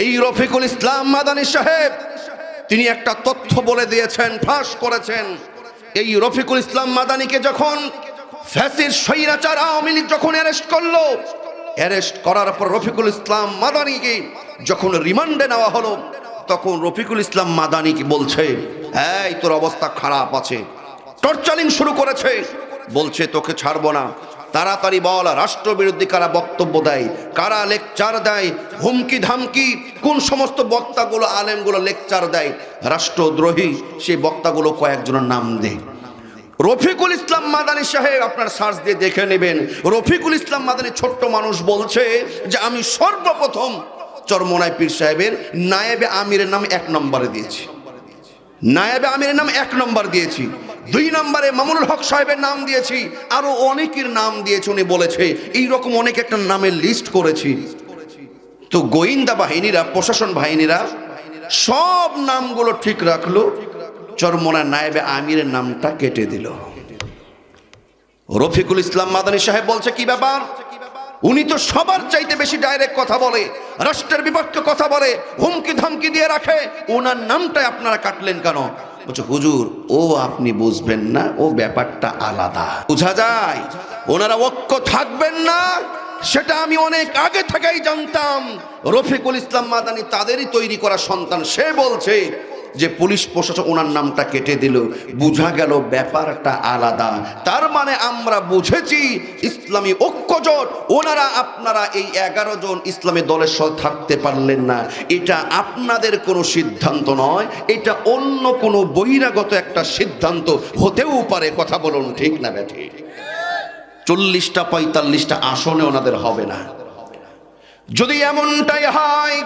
এই রফিকুল ইসলাম মাদানী সাহেব তিনি একটা তথ্য বলে দিয়েছেন, ফাঁস করেছেন। এই রফিকুল ইসলাম মাদানীকে যখন ফ্যাসিস্ট স্বৈরাচার আওয়ামী লীগ যখন অ্যারেস্ট করলো, অ্যারেস্ট করার পর রফিকুল ইসলাম মাদানীকে যখন রিমান্ডে নেওয়া হলো, তখন রফিকুল ইসলাম মাদানীকে বলছে, এই তোর অবস্থা খারাপ আছে, টর্চারিং শুরু করেছে। বলছে তোকে ছাড়বো না, তাড়াতাড়ি বল রাষ্ট্রবিরোধী কারা বক্তব্য দেয়, কারা লেকচার দেয়, হুমকি ধামকি, কোন সমস্ত বক্তাগুলো আলেমগুলো লেকচার দেয় রাষ্ট্রদ্রোহী, সেই বক্তাগুলো কয়েকজনের নাম দেয়। রফিকুল ইসলাম মাদানী সাহেব আপনার সার্চ দিয়ে দেখে নেবেন, রফিকুল ইসলাম মাদানী ছোট্ট মানুষ বলছে যে আমি সর্বপ্রথম চরমনায় পীর সাহেবের নায়েবে আমিরের নাম 1 নম্বরে দিয়েছি, নায়েবে আমিরের নাম 1 নম্বর দিয়েছি, 2 নম্বরে মামুনুল হক সাহেবের নাম দিয়েছি, আরো অনেকের নাম দিয়েছে। উনি বলেছে এইরকম অনেক একটা নামের লিস্ট করেছি। তো গোয়েন্দা বাহিনীরা, প্রশাসন বাহিনীরা সব নামগুলো ঠিক রাখলো, চরমনায় নায়েবে আমিরের নামটা কেটে দিল। রফিকুল ইসলাম মাদানী সাহেব বলছে কি ব্যাপার? উনি তো সবার চাইতে বেশি ডাইরেক্ট কথা বলে, রাষ্ট্রের বিপক্ষে কথা বলে, হুমকি ধামকি দিয়ে রাখে, ওনার নামটাই আপনারা কাটলেন কেন? বলছে হুজুর ও আপনি বুঝবেন না, ও ব্যাপারটা আলাদা। বোঝা যায় ওনারা ঐক্য থাকবেন না, সেটা আমি অনেক আগে থেকেই জানতাম। রফিকুল ইসলাম মাদানী তাদেরই তৈরি করা সন্তান, সে বলছে যে পুলিশ প্রশাসন ওনার নামটা কেটে দিল, বোঝা গেল ব্যাপারটা আলাদা। তার মানে আমরা বুঝেছি ইসলামী ঐক্যজোট, ওনারা আপনারা এই 11 জন ইসলামী দলের সাথে থাকতে পারলেন না, এটা আপনাদের কোনো সিদ্ধান্ত নয়, এটা অন্য কোনো বহিরাগত একটা সিদ্ধান্ত হতেও পারে। কথা বলুন ঠিক না ব্যাঠিক? 40টা 45টা আসনে ওনাদের হবে না। যদি এমনটাই হয়,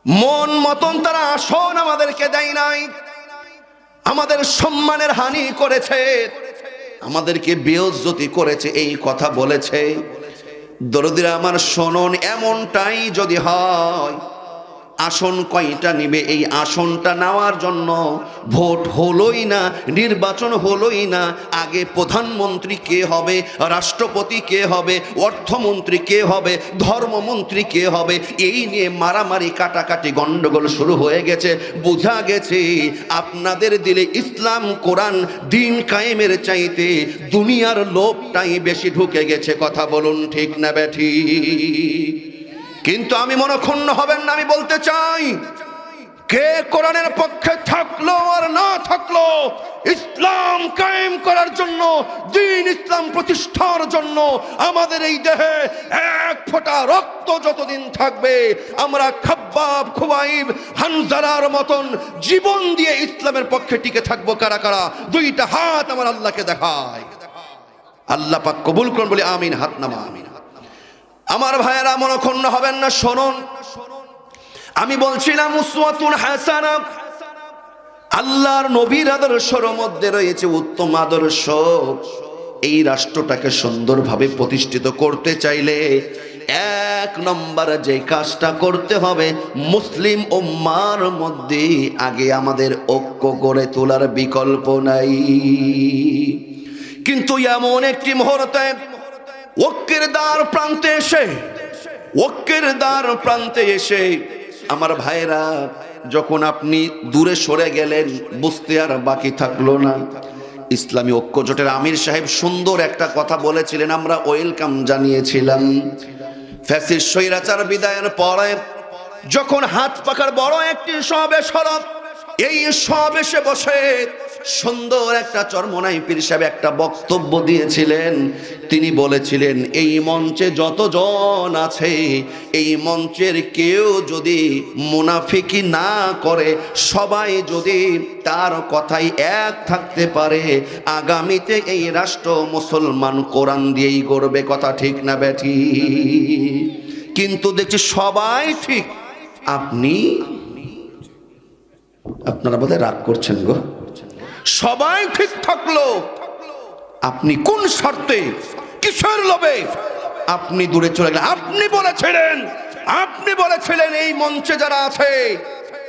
মন মতন তারা আসন আমাদেরকে দেয় নাই, আমাদের সম্মানের হানি করেছে, আমাদেরকে বেইজ্জতি করেছে, এই কথা বলেছে। দরদিরা আমার শোনুন, এমনটাই যদি হয়, আসন কয়টা নিবে? এই আসনটা নেওয়ার জন্য ভোট হলোই না, নির্বাচন হলোই না, আগে প্রধানমন্ত্রী কে হবে, রাষ্ট্রপতি কে হবে, অর্থমন্ত্রী কে হবে, ধর্মমন্ত্রী কে হবে, এই নিয়ে মারামারি কাটাকাটি গন্ডগোল শুরু হয়ে গেছে। বোঝা গেছে আপনাদের দিলে ইসলাম কোরআন দিন কায়েমের চাইতে দুনিয়ার লোভটাই বেশি ঢুকে গেছে। কথা বলুন ঠিক না ব্যাঠিক? কিন্তু আমি মনক্ষুণ্ণ হবেন না, আমি বলতে চাই কে কোরআনের পক্ষে থাকলো আর না থাকলো, ইসলাম কায়েম করার জন্য, দ্বীন ইসলাম প্রতিষ্ঠার জন্য আমাদের এই দেহে 1 ফোঁটা রক্ত যতদিন থাকবে, আমরা খাব্বাব, খুবাইব, হানজালার মতন জীবন দিয়ে ইসলামের পক্ষে টিকে থাকবো। কারা কারা? 2টা হাত আমার আল্লাহকে দেখায়। আল্লাহ পাক কবুল করুন, বলি আমিন। হাত নামা। আমিন। আমার ভাইয়েরা মনক্ষুণ্ণ হবেন না, শুনুন। আমি বলছিলাম উসওয়াতুন হাসানা, আল্লাহর নবীর আদর্শের মধ্যে রয়েছে উত্তম আদর্শ। এই রাষ্ট্রটাকে সুন্দরভাবে প্রতিষ্ঠিত করতে চাইলে 1 নম্বর যে কাজটা করতে হবে, মুসলিম উম্মার মধ্যে আগে আমাদের ঐক্য গড়ে তোলার বিকল্প নাই। কিন্তু এমন একটি মুহূর্তে ঐক্যের দ্বার প্রান্তে এসে আমার ভাইরা, যখন আপনি দূরে সরে গেলেন, বুঝতে আর বাকি থাকলো না। ইসলামী ঐক্য জোটের আমির সাহেব সুন্দর একটা কথা বলেছিলেন, আমরা ওয়েলকাম জানিয়েছিলাম। ফ্যাসিস্ট স্বৈরাচার বিদায়ের পরে যখন হাত পাখার বড় একটি সমাবেশ হলো, এই সমাবেশে বসে সুন্দর একটা চরমোনাই পীর সাহেব একটা বক্তব্য দিয়েছিলেন। তিনি বলেছিলেন, এই মঞ্চে যতজন আছে, এই মঞ্চের কেউ যদি মুনাফিকি না করে, সবাই যদি তার কথাই এক থাকতে পারে, আগামীতে এই রাষ্ট্র মুসলমান কোরআন দিয়েই গড়বে। কথা ঠিক না বেঠি? কিন্তু দেখছি সবাই ঠিক, আপনারা বোধহয় রাগ করছেন গো। সবাই ঠিক থাকলো, আপনি কোন স্বার্থে, কিসের লোভে আপনি দূরে চলে গেলেন? আপনি বলেছিলেন এই মঞ্চে যারা আছে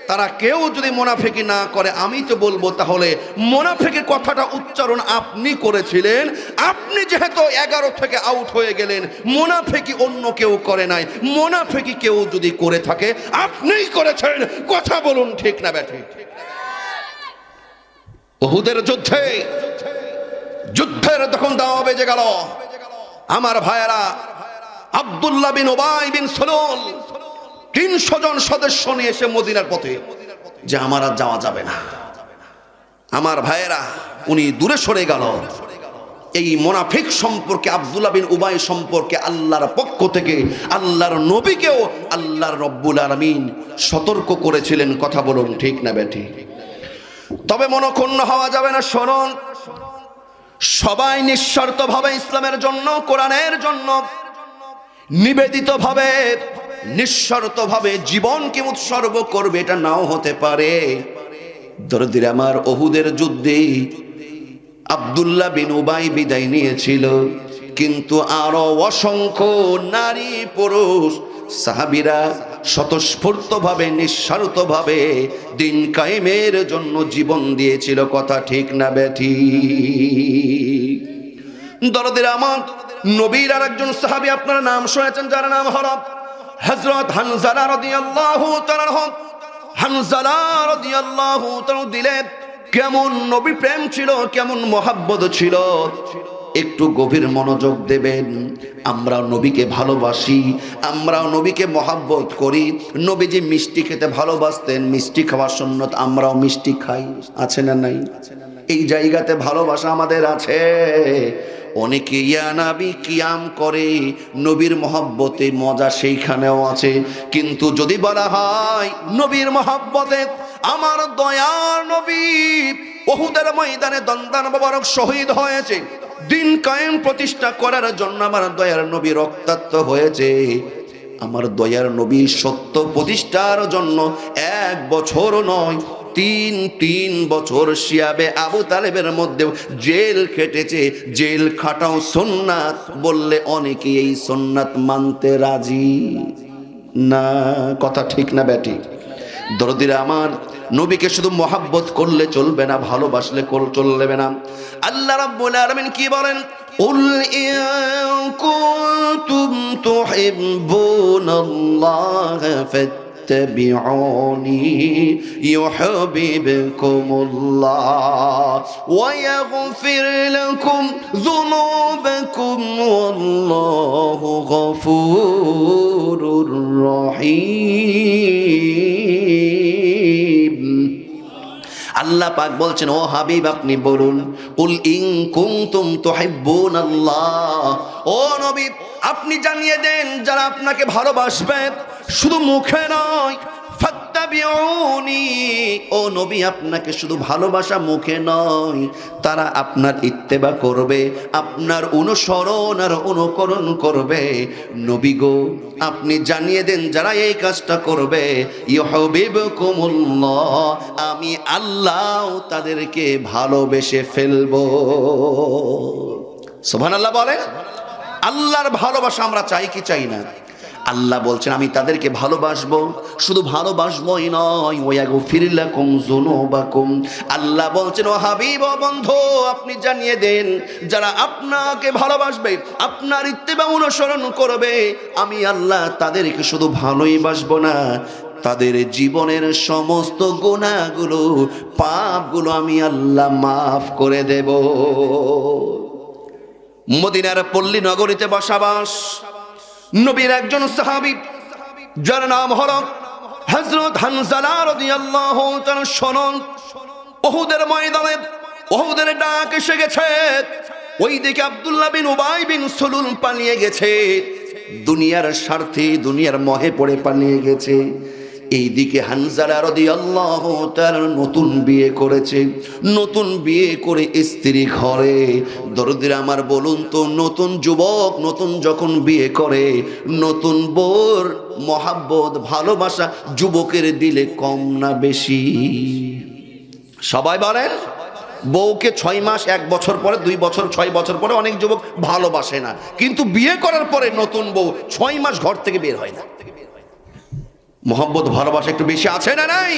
তারা কেউ যদি মুনাফিকি না করে, আমি তো বলবো তাহলে মুনাফিকের কথাটা উচ্চারণ আপনি করেছিলেন। আপনি যেহেতু 11 থেকে আউট হয়ে গেলেন, মুনাফিকি অন্য কেউ করে নাই। মুনাফিকি কেউ যদি করে থাকে, আপনিই করেছেন। কথা বলুন, ঠিক না বেঠি? উহুদের যুদ্ধের তখন দাওয়া বেজে গেল, আমার ভাইয়েরা, আব্দুল্লাহ বিন উবাই বিন সালুল 300 জন সদস্য নিয়ে এসে মদিনার পথে যে আমার আর যাওয়া যাবে না। আমার ভাইয়েরা, উনি দূরে সরে গেল। এই মুনাফিক সম্পর্কে, আব্দুল্লাহ বিন উবাই সম্পর্কে আল্লাহর পক্ষ থেকে আল্লাহর নবীকেও আল্লাহর রব্বুল আলামিন সতর্ক করেছিলেন। কথা বলুন, ঠিক না বেঠি? তবে মনক্ষুণ্ণ হওয়া যাবে না। শুনুন, সবাই নিঃস্বার্থভাবে ইসলামের জন্য, কোরআনের জন্য নিবেদিতভাবে, নিঃস্বার্থভাবে জীবনকে উৎসর্গ করবে, এটা নাও হতে পারে। দরদির আমার, উহুদের যুদ্ধে আব্দুল্লাহ বিন উবাই বিদায় নিয়েছিল, কিন্তু আরো অসংখ্য নারী পুরুষ সাহাবীরা স্বতঃস্ফূর্তভাবে, নিঃস্বার্থভাবে দিন কায়েমের জন্য জীবন দিয়েছিল। কথা ঠিক না বেঠি? দরদির আমার, নবীর আর একজন সাহাবী আপনারা নাম শুনেছেন, যার নাম হলো হযরত হানজালা রাদিয়াল্লাহু তাআলা। হানজালা রাদিয়াল্লাহু তাআলা দিলেন কেমন নবী প্রেম ছিল, কেমন মহাব্বত ছিল, একটু গভীর মনোযোগ দেবেন। আমরা নবীকে ভালোবাসি, আমরা নবীকে মহাব্বত করি। নবীজি মিষ্টি খেতে ভালোবাসতেন, মিষ্টি খাওয়ার সুন্নত, আমরাও মিষ্টি খাই। আছে না নাই? এই জায়গাতে ভালোবাসা আমাদের আছে। অনেকে ইয়া নবী কিয়াম করে, নবীর মহব্বতে মজা সেইখানেও আছে। কিন্তু যদি বলা হয় নবীর মহব্বতে, আমার দয়ার নবী উহুদের ময়দানে দন্দান মোবারক শহীদ হয়েছে, দিন কায়েম প্রতিষ্ঠা করার জন্য আমার দয়ার নবী রক্তাক্ত হয়েছে। আমার দয়ার নবী সত্য প্রতিষ্ঠার জন্য 1 বছর নয়, 3 বছর শিয়াবে আবু তালেবের মধ্যেও জেল খেটেছে। জেল খাটাও সুন্নাত বললে অনেকে এই সুন্নাত মানতে রাজি না। কথা ঠিক না বেটি? দরদিরা আমার, নবীকে শুধু মহাব্বত করলে চলবে না, ভালোবাসলে চলবে না। আল্লাহ রাব্বুল আলামিন কি বলেন? কুল ইন কুনতুম তুহিব্বুনাল্লাহ ফাত্তাবিউনি ইউহিব্বুকুমুল্লাহ ওয়া ইয়াগফির লাকুম যুনুবাকুম ওয়াল্লাহু গফুরুর রহিম। আল্লাহ পাক বলছেন, ও হাবিব আপনি বলুন, কুল ইন কুনতুম তুহিব্বুনাল্লাহ, ও নবী আপনি জানিয়ে দেন যারা আপনাকে ভালোবাসবে, শুধু মুখে নয়, ফাত্তাবিউনি, ও নবী আপনাকে শুধু ভালোবাসা মুখে নয়, তারা আপনার ইত্তেবা করবে, আপনার অনুসরণ আর অনুকরণ করবে। নবী গো আপনি জানিয়ে দেন যারা এই কাজটা করবে, ইউহিব্বুকুমুল্লাহ, আমি আল্লাহ তাদেরকে ভালোবেসে ফেলবো। সুবহানাল্লাহ বলে। আল্লাহর ভালোবাসা আমরা চাই কি চাই না? আল্লাহ বলছেন আমি তাদেরকে ভালোবাসবো, শুধু ভালোবাসবোই নয়, ওয়াগফির লাকুম যুনুবাকুম। আল্লাহ বলছেন, ও হাবিব, ও বন্ধু আপনি জানিয়ে দেন যারা আপনাকে ভালোবাসবে, আপনার ইত্তেবা অনুসরণ করবে, আমি আল্লাহ তাদেরকে শুধু ভালোই বাসবো না, তাদের জীবনের সমস্ত গুনাহগুলো, পাপগুলো আমি আল্লাহ মাফ করে দেব। মদিনার পল্লী নগরীতে বসবাস নবীর একজন সাহাবী, যার নাম হলো হযরত হানজালা রাদিয়াল্লাহু তাআলা। শুনুন, উহুদের ময়দানে ওহুদের ডাক এসে গেছে। ওইদিকে আব্দুল্লাহ বিন উবাই বিন সুলুল পালিয়ে গেছে, দুনিয়ার স্বার্থে দুনিয়ার মোহে পড়ে পালিয়ে গেছে। এইদিকে হানজালা রাদিয়াল্লাহু তাআলা নতুন বিয়ে করেছে, নতুন বিয়ে করে স্ত্রী ঘরে। দরদিরা আমার বলুন তো, নতুন যুবক নতুন যখন বিয়ে করে, নতুন বউর মহাব্বত ভালোবাসা যুবকের দিলে কম না বেশি? সবাই বলেন। বউকে 6 মাস 1 বছর পরে 2 বছর 6 বছর পরে অনেক যুবক ভালোবাসে না, কিন্তু বিয়ে করার পরে নতুন বউ 6 মাস ঘর থেকে বের হয় না। মহব্বত ভালোবাসা একটু বেশি আছে না নাই?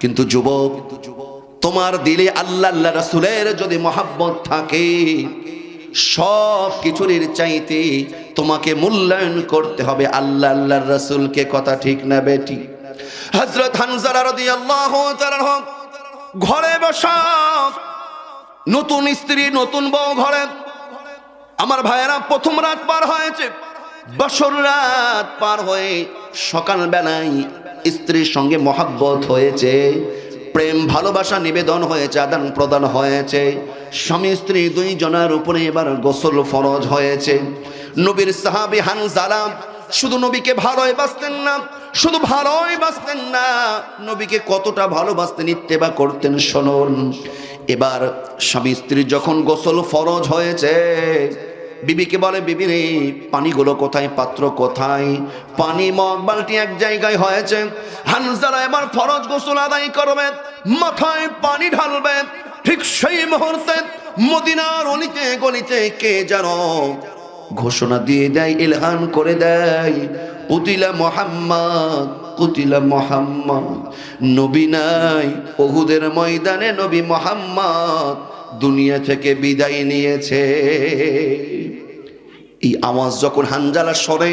কিন্তু যুবক, তোমার দিলে আল্লাহ আল্লাহ রাসূলের যদি মহব্বত থাকে, সব কিছুর চাইতে তোমাকে মূল্যায়ন করতে হবে আল্লাহ আল্লাহর রাসূলকে। কথা ঠিক না বেটি? হযরত হানজালা রাদিয়াল্লাহু তাআলা ঘরে বসা, নতুন স্ত্রী নতুন বউ ঘরে। আমার ভাইয়েরা, প্রথম রাত পার হয়েছে, বছর রাত পার হয়ে সকাল বেলায় স্ত্রীর সঙ্গে মহব্বত হয়েছে, প্রেম ভালোবাসা নিবেদন হয়েছে, আদান প্রদান হয়েছে। স্বামী স্ত্রী দুইজনের উপরে এবার গোসল ফরজ হয়েছে। নবীর সাহাবী হানজালা শুধু নবীকে ভালোই বাসতেন না, শুধু ভালোই বাসতেন না, নবীকে কতটা ভালোবাসতেন, ইত্তেবা করতেন শুনুন। এবার স্বামী স্ত্রী যখন গোসল ফরজ হয়েছে, বিবিকে বলে, বিবি রে, পানিগুলো কোথায়, পাত্র কোথায়? পানি মগ বালতি এক জায়গায় হয়েছে। হানজালা এবার ফরজ গোসল আদায় করবে, মাথায় পানি ঢালবে। ঠিক সেই মুহূর্তে মদিনার অলিতে গলিতে কে যেন ঘোষণা দিয়ে দেয়, ইলহান করে দেয়, কুতিলা মুহাম্মদ, কুতিলা মুহাম্মদ। নবী নাই, উহুদের ময়দানে নবী মুহাম্মদ দুনিয়া থেকে বিদায় নিয়েছে। এই আওয়াজ যখন হানজালা শোনে,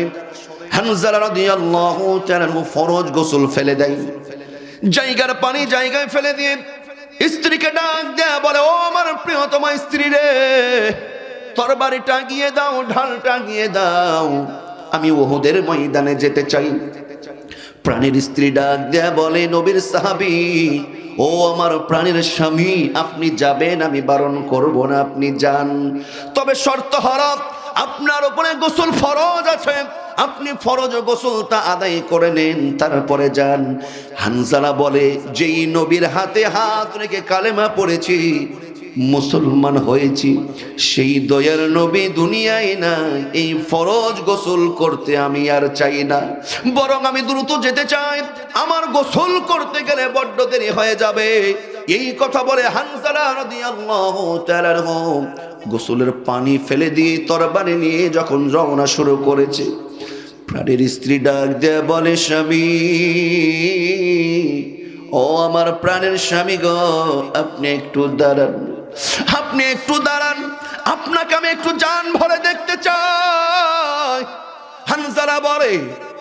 হানজালা রাদিয়াল্লাহু তাআলা ফরজ গোসল ফেলে দেয়, জায়গার পানি জায়গায় ফেলে দিয়ে স্ত্রীকে ডাক দেয়া বলে, ও আমার প্রিয়তমা স্ত্রী রে, তরবারিটা গিয়ে দাও, ঢালটা গিয়ে দাও, আমি উহুদের ময়দানে যেতে চাই। প্রাণের স্ত্রী ডাক দেয়া বলে, নবীর সাহাবী, ও আমার প্রাণের স্বামী, আপনি যাবেন, আমি বারণ করব না, আপনি যান। তবে শর্ত হলো, আপনার উপরে গোসল ফরজ আছে, আপনি ফরজ গোসলটা আদায় করে নেন, তারপরে যান। হানজালা বলে, যেই নবীর হাতে হাত রেখে কালেমা পড়েছি, মুসলমান হয়েছি, সেই দয়ার নবী দুনিয়ায় না, এই ফরজ গোসল করতে আমি আর চাই না, বরং আমি দ্রুত যেতে চাই, আমার গোসল করতে গেলে বড্ড দেরি হয়ে যাবে। এই কথা বলে হানজালা রাদিয়াল্লাহু তাআলা গোসলের পানি ফেলে দিয়ে তরবারি নিয়ে যখন রওনা শুরু করেছে, প্রাণের স্ত্রী ডাক দেয়া বলে, স্বামী, ও আমার প্রাণের স্বামী গো, আপনি একটু দাঁড়ান, আপনি একটু দাঁড়ান, আপনাকে আমি একটু জান ভরে দেখতে চাই। হানজালা বলে,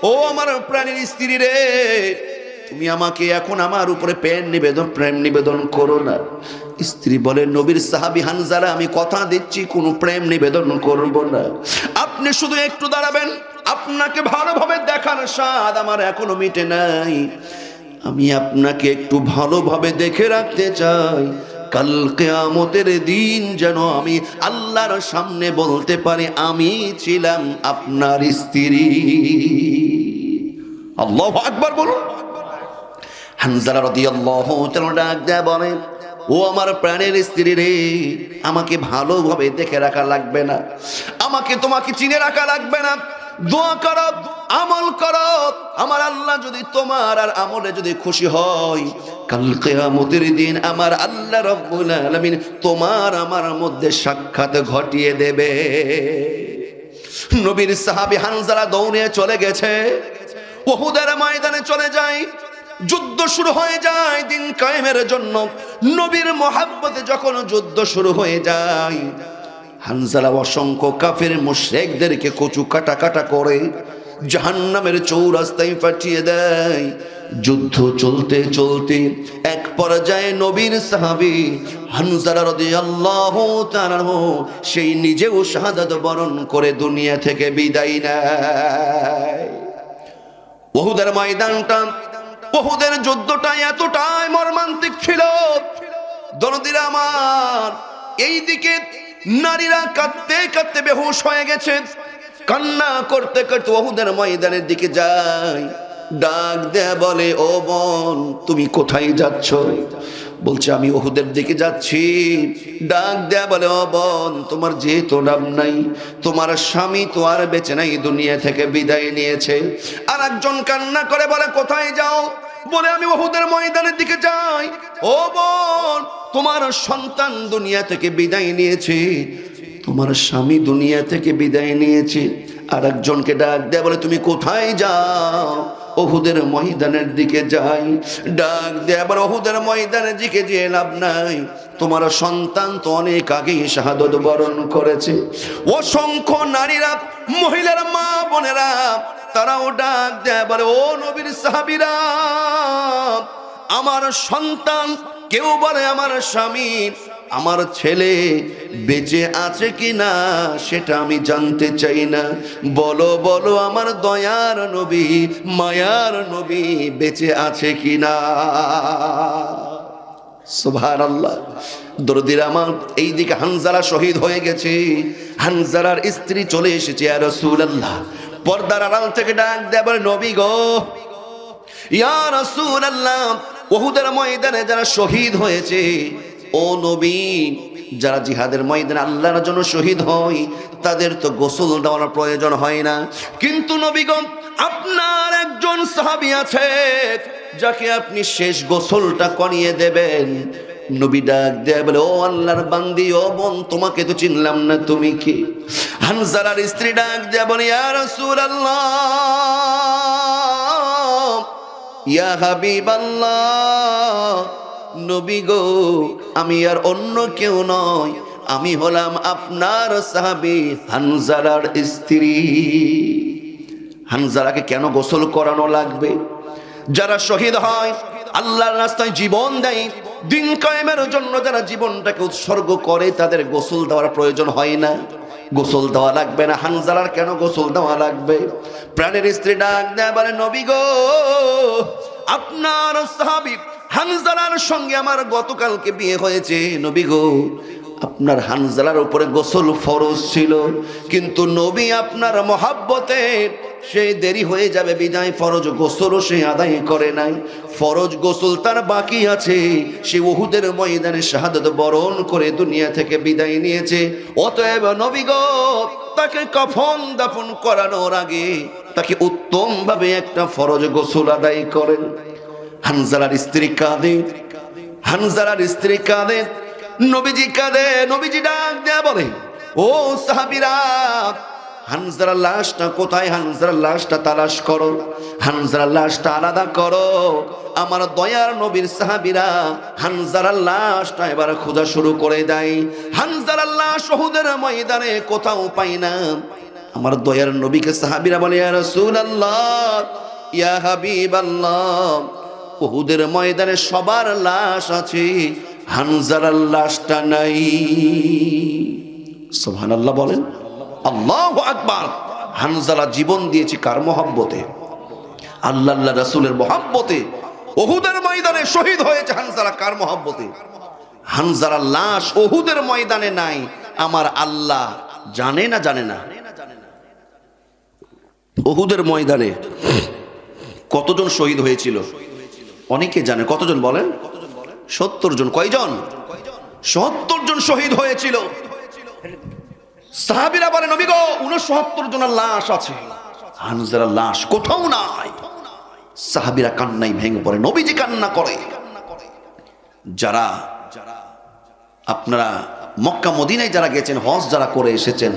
ও আমার প্রাণের স্ত্রী রে, তুমি আমাকে এখন আমার উপরে প্রেম নিবেদন করো না। স্ত্রী বলে, নবীর সাহাবী হানজালা, আমি কথা দিচ্ছি কোনো প্রেম নিবেদন করব না, আপনি শুধু একটু দাঁড়াবেন, আপনাকে ভালোভাবে দেখার স্বাদ আমার এখনো মিটে নাই, আমি আপনাকে একটু ভালোভাবে দেখে রাখতে চাই, কাল কিয়ামতের দিন যেন আমি আল্লাহর সামনে বলতে পারি, আমি ছিলাম আপনার স্ত্রী। আল্লাহু আকবার বলুন। হানজালা রাদিয়াল্লাহু তাআলা ডাক দেয়া বলে, ও আমার প্রাণের স্ত্রী রে, আমাকে ভালোভাবে দেখে রাখা লাগবে না, আমাকে তোমাকে চিনে রাখা লাগবে না, দোয়া করো, আমল করো, আমার আল্লাহ যদি তোমার আর আমলে যদি খুশি হয়, কাল কিয়ামতের দিন আমার আল্লাহ রাব্বুল আলামিন তোমার আমার মধ্যে সাক্ষাৎ ঘটিয়ে দেবে। নবীর সাহাবী হানজালা দৌড়ে চলে গেছে, উহুদের ময়দানে চলে যায়, যুদ্ধ শুরু হয়ে যায় দিন কায়েমের জন্য। নবীর মহব্বতে যখন যুদ্ধ শুরু হয়ে যায়, হানজালা অসংখ্য কাফের মুশরিকদেরকে কচু কাটা কাটা করে জাহান্নামের চৌরাস্তায় পাঠিয়ে দেয়। যুদ্ধ চলতে চলতে এক পর্যায়ে নবীর সাহাবী হানজালা রাদিয়াল্লাহু তাআলা সেই নিজেও শাহাদাত বরণ করে দুনিয়া থেকে বিদায় নেয়। উহুদের ময়দানটা, উহুদের যুদ্ধটা এতটাই মর্মান্তিক ছিল দরদিরা আমার, এইদিকে নারীরা কাঁদতে কাঁদতে বেহুশ হয়ে গেছে, কান্না করতে করতে উহুদের ময়দানের দিকে যায়। ডাক দেয়া বলে, ও বোন তুমি কোথায় যাচ্ছ? বলছে আমি উহুদের দিকে যাচ্ছি। ডাক দেয়া বলে, ও বোন তোমার যেহেতু নাম নাই, তোমার স্বামী তো আর বেঁচে নাই, দুনিয়া থেকে বিদায় নিয়েছে। আর একজন কান্না করে বলে, কোথায় যাও? বলে আমি উহুদের ময়দানের দিকে যাই। ও বোন তোমার সন্তান দুনিয়া থেকে বিদায় নিয়েছে, তোমার স্বামী দুনিয়া থেকে বিদায় নিয়েছে। আর একজনকে ডাক দেয়া বলে, তুমি কোথায় যাও? উহুদের ময়দানের দিকে যাই। ডাক দেয়া বলে, উহুদের ময়দানের দিকে যে লাভ নাই, তোমার সন্তান তো অনেক আগেই শাহাদত বরণ করেছে। অসংখ্য নারীরা, মহিলারা, মা বোনেরা তারাও ডাক দেয়া বলে, ও নবীর সাহাবীরা, আমার সন্তান, কেউ বলে আমার স্বামী, আমার ছেলে বেঁচে আছে কিনা সেটা আমি জানতে চাই না। বলো বলো আমার দয়ার নবী, মায়ার নবী বেঁচে আছে কিনা। সুবহানাল্লাহ। দরদিরা আমার, এইদিকে হানজালা শহীদ হয়ে গেছে। হানজালার স্ত্রী চলে এসেছে, ইয়া রাসূলুল্লাহ। পর্দার আড়াল থেকে ডাক দেয়া বলে, নবী গো, ইয়া রাসূলুল্লাহ, উহুদের ময়দানে যারা শহীদ হয়েছে, ও নবী, যারা জিহাদের ময়দানে আল্লাহর জন্য শহীদ হয় তাদের তো গোসল দেওয়ার প্রয়োজন হয় না, কিন্তু নবী গো আপনার একজন সাহাবী আছে যাকে আপনি শেষ গোসলটা করিয়ে দেবেন। নবী ডাক দেয়া বলে, ও আল্লাহর বান্দি, ও বোন তোমাকে তো চিনলাম না, তুমি কি? হানজালার স্ত্রী ডাক দেয়া বলে, ইয়া রাসূলুল্লাহ, ইয়া হাবিবাল্লাহ, নবী গো আমি আর অন্য কেউ নয়, আমি হলাম আপনার সাহাবী হানজালার স্ত্রী। হানজালাকে কেন গোসল করানো লাগবে? যারা শহীদ হয়, আল্লাহর রাস্তায় জীবন দেয়, দিন কায়েমের জন্য যারা জীবনটাকে উৎসর্গ করে, তাদের গোসল দেওয়ার প্রয়োজন হয় না, গোসল দেওয়া লাগবে না। হানজালার কেন গোসল দেওয়া লাগবে? প্রাণের স্ত্রী ডাক দেয়া বলে, নবী গো আপনার সাহাবী হানজালার সঙ্গে আমার গতকালকে বিয়ে হয়েছে, নবী গো আপনার হানজালার উপরে গোসল ফরজ ছিল, কিন্তু নবী আপনার মহাব্বতে সে দেরি হয়ে যাবে বিদায় ফরজ গোসলও সে আদায় করে নাই, ফরজ গোসল তার বাকি আছে। সে উহুদের ময়দানে শাহাদাত বরণ করে দুনিয়া থেকে বিদায় নিয়েছে। অতএব নবী গো তাকে কাফন দাফন করানোর আগে তাকে উত্তম ভাবে একটা ফরজ গোসল আদায় করেন। হানজালার স্ত্রী কাঁদে, হানজালার স্ত্রী কাঁদে, নবীজি কাঁদে। নবীজি ডাক দেয়া বলে, ও সাহাবীরা, হানজালার লাশটা কোথায়? হানজালার লাশটা তালাশ করো, হানজালার লাশটা আলাদা করো। আমার দয়ার নবীর সাহাবীরা হানজালার লাশটা এবার খোঁজা শুরু করে দেয়। হানজালার লাশ উহুদের ময়দানে কোথাও পাই না। আমার দয়ার নবীকে সাহাবীরা বলে, ইয়া রাসূলুল্লাহ, ইয়া হাবিবাল্লাহ, উহুদের ময়দানে সবার লাশ আছে, হানজালার লাশটা নাই। সুবহানাল্লাহ বলেন, আল্লাহু আকবার। হানজালা জীবন দিয়েছে কার মহব্বতে? আল্লাহ রাসূলের মহব্বতে। উহুদের ময়দানে শহীদ হয়েছে হানজালা কার মহব্বতে? হানজালার লাশ উহুদের ময়দানে নাই, আমার আল্লাহ জানে না জানে না? উহুদের ময়দানে কতজন শহীদ হয়েছিল অনেকে জানে? কতজন বলেন? 70 জন। কয়জন? 70 জন শহীদ হয়েছিল। সাহাবীরা বলে, নবী গো 69 জনের লাশ আছে, হানজালার লাশ কোথাও নাই। সাহাবীরা কান্নায় ভেঙে পড়ে, নবীজি কান্না করে। যারা আপনারা মক্কা মদিনায় যারা গেছেন, হজ যারা করে এসেছেন,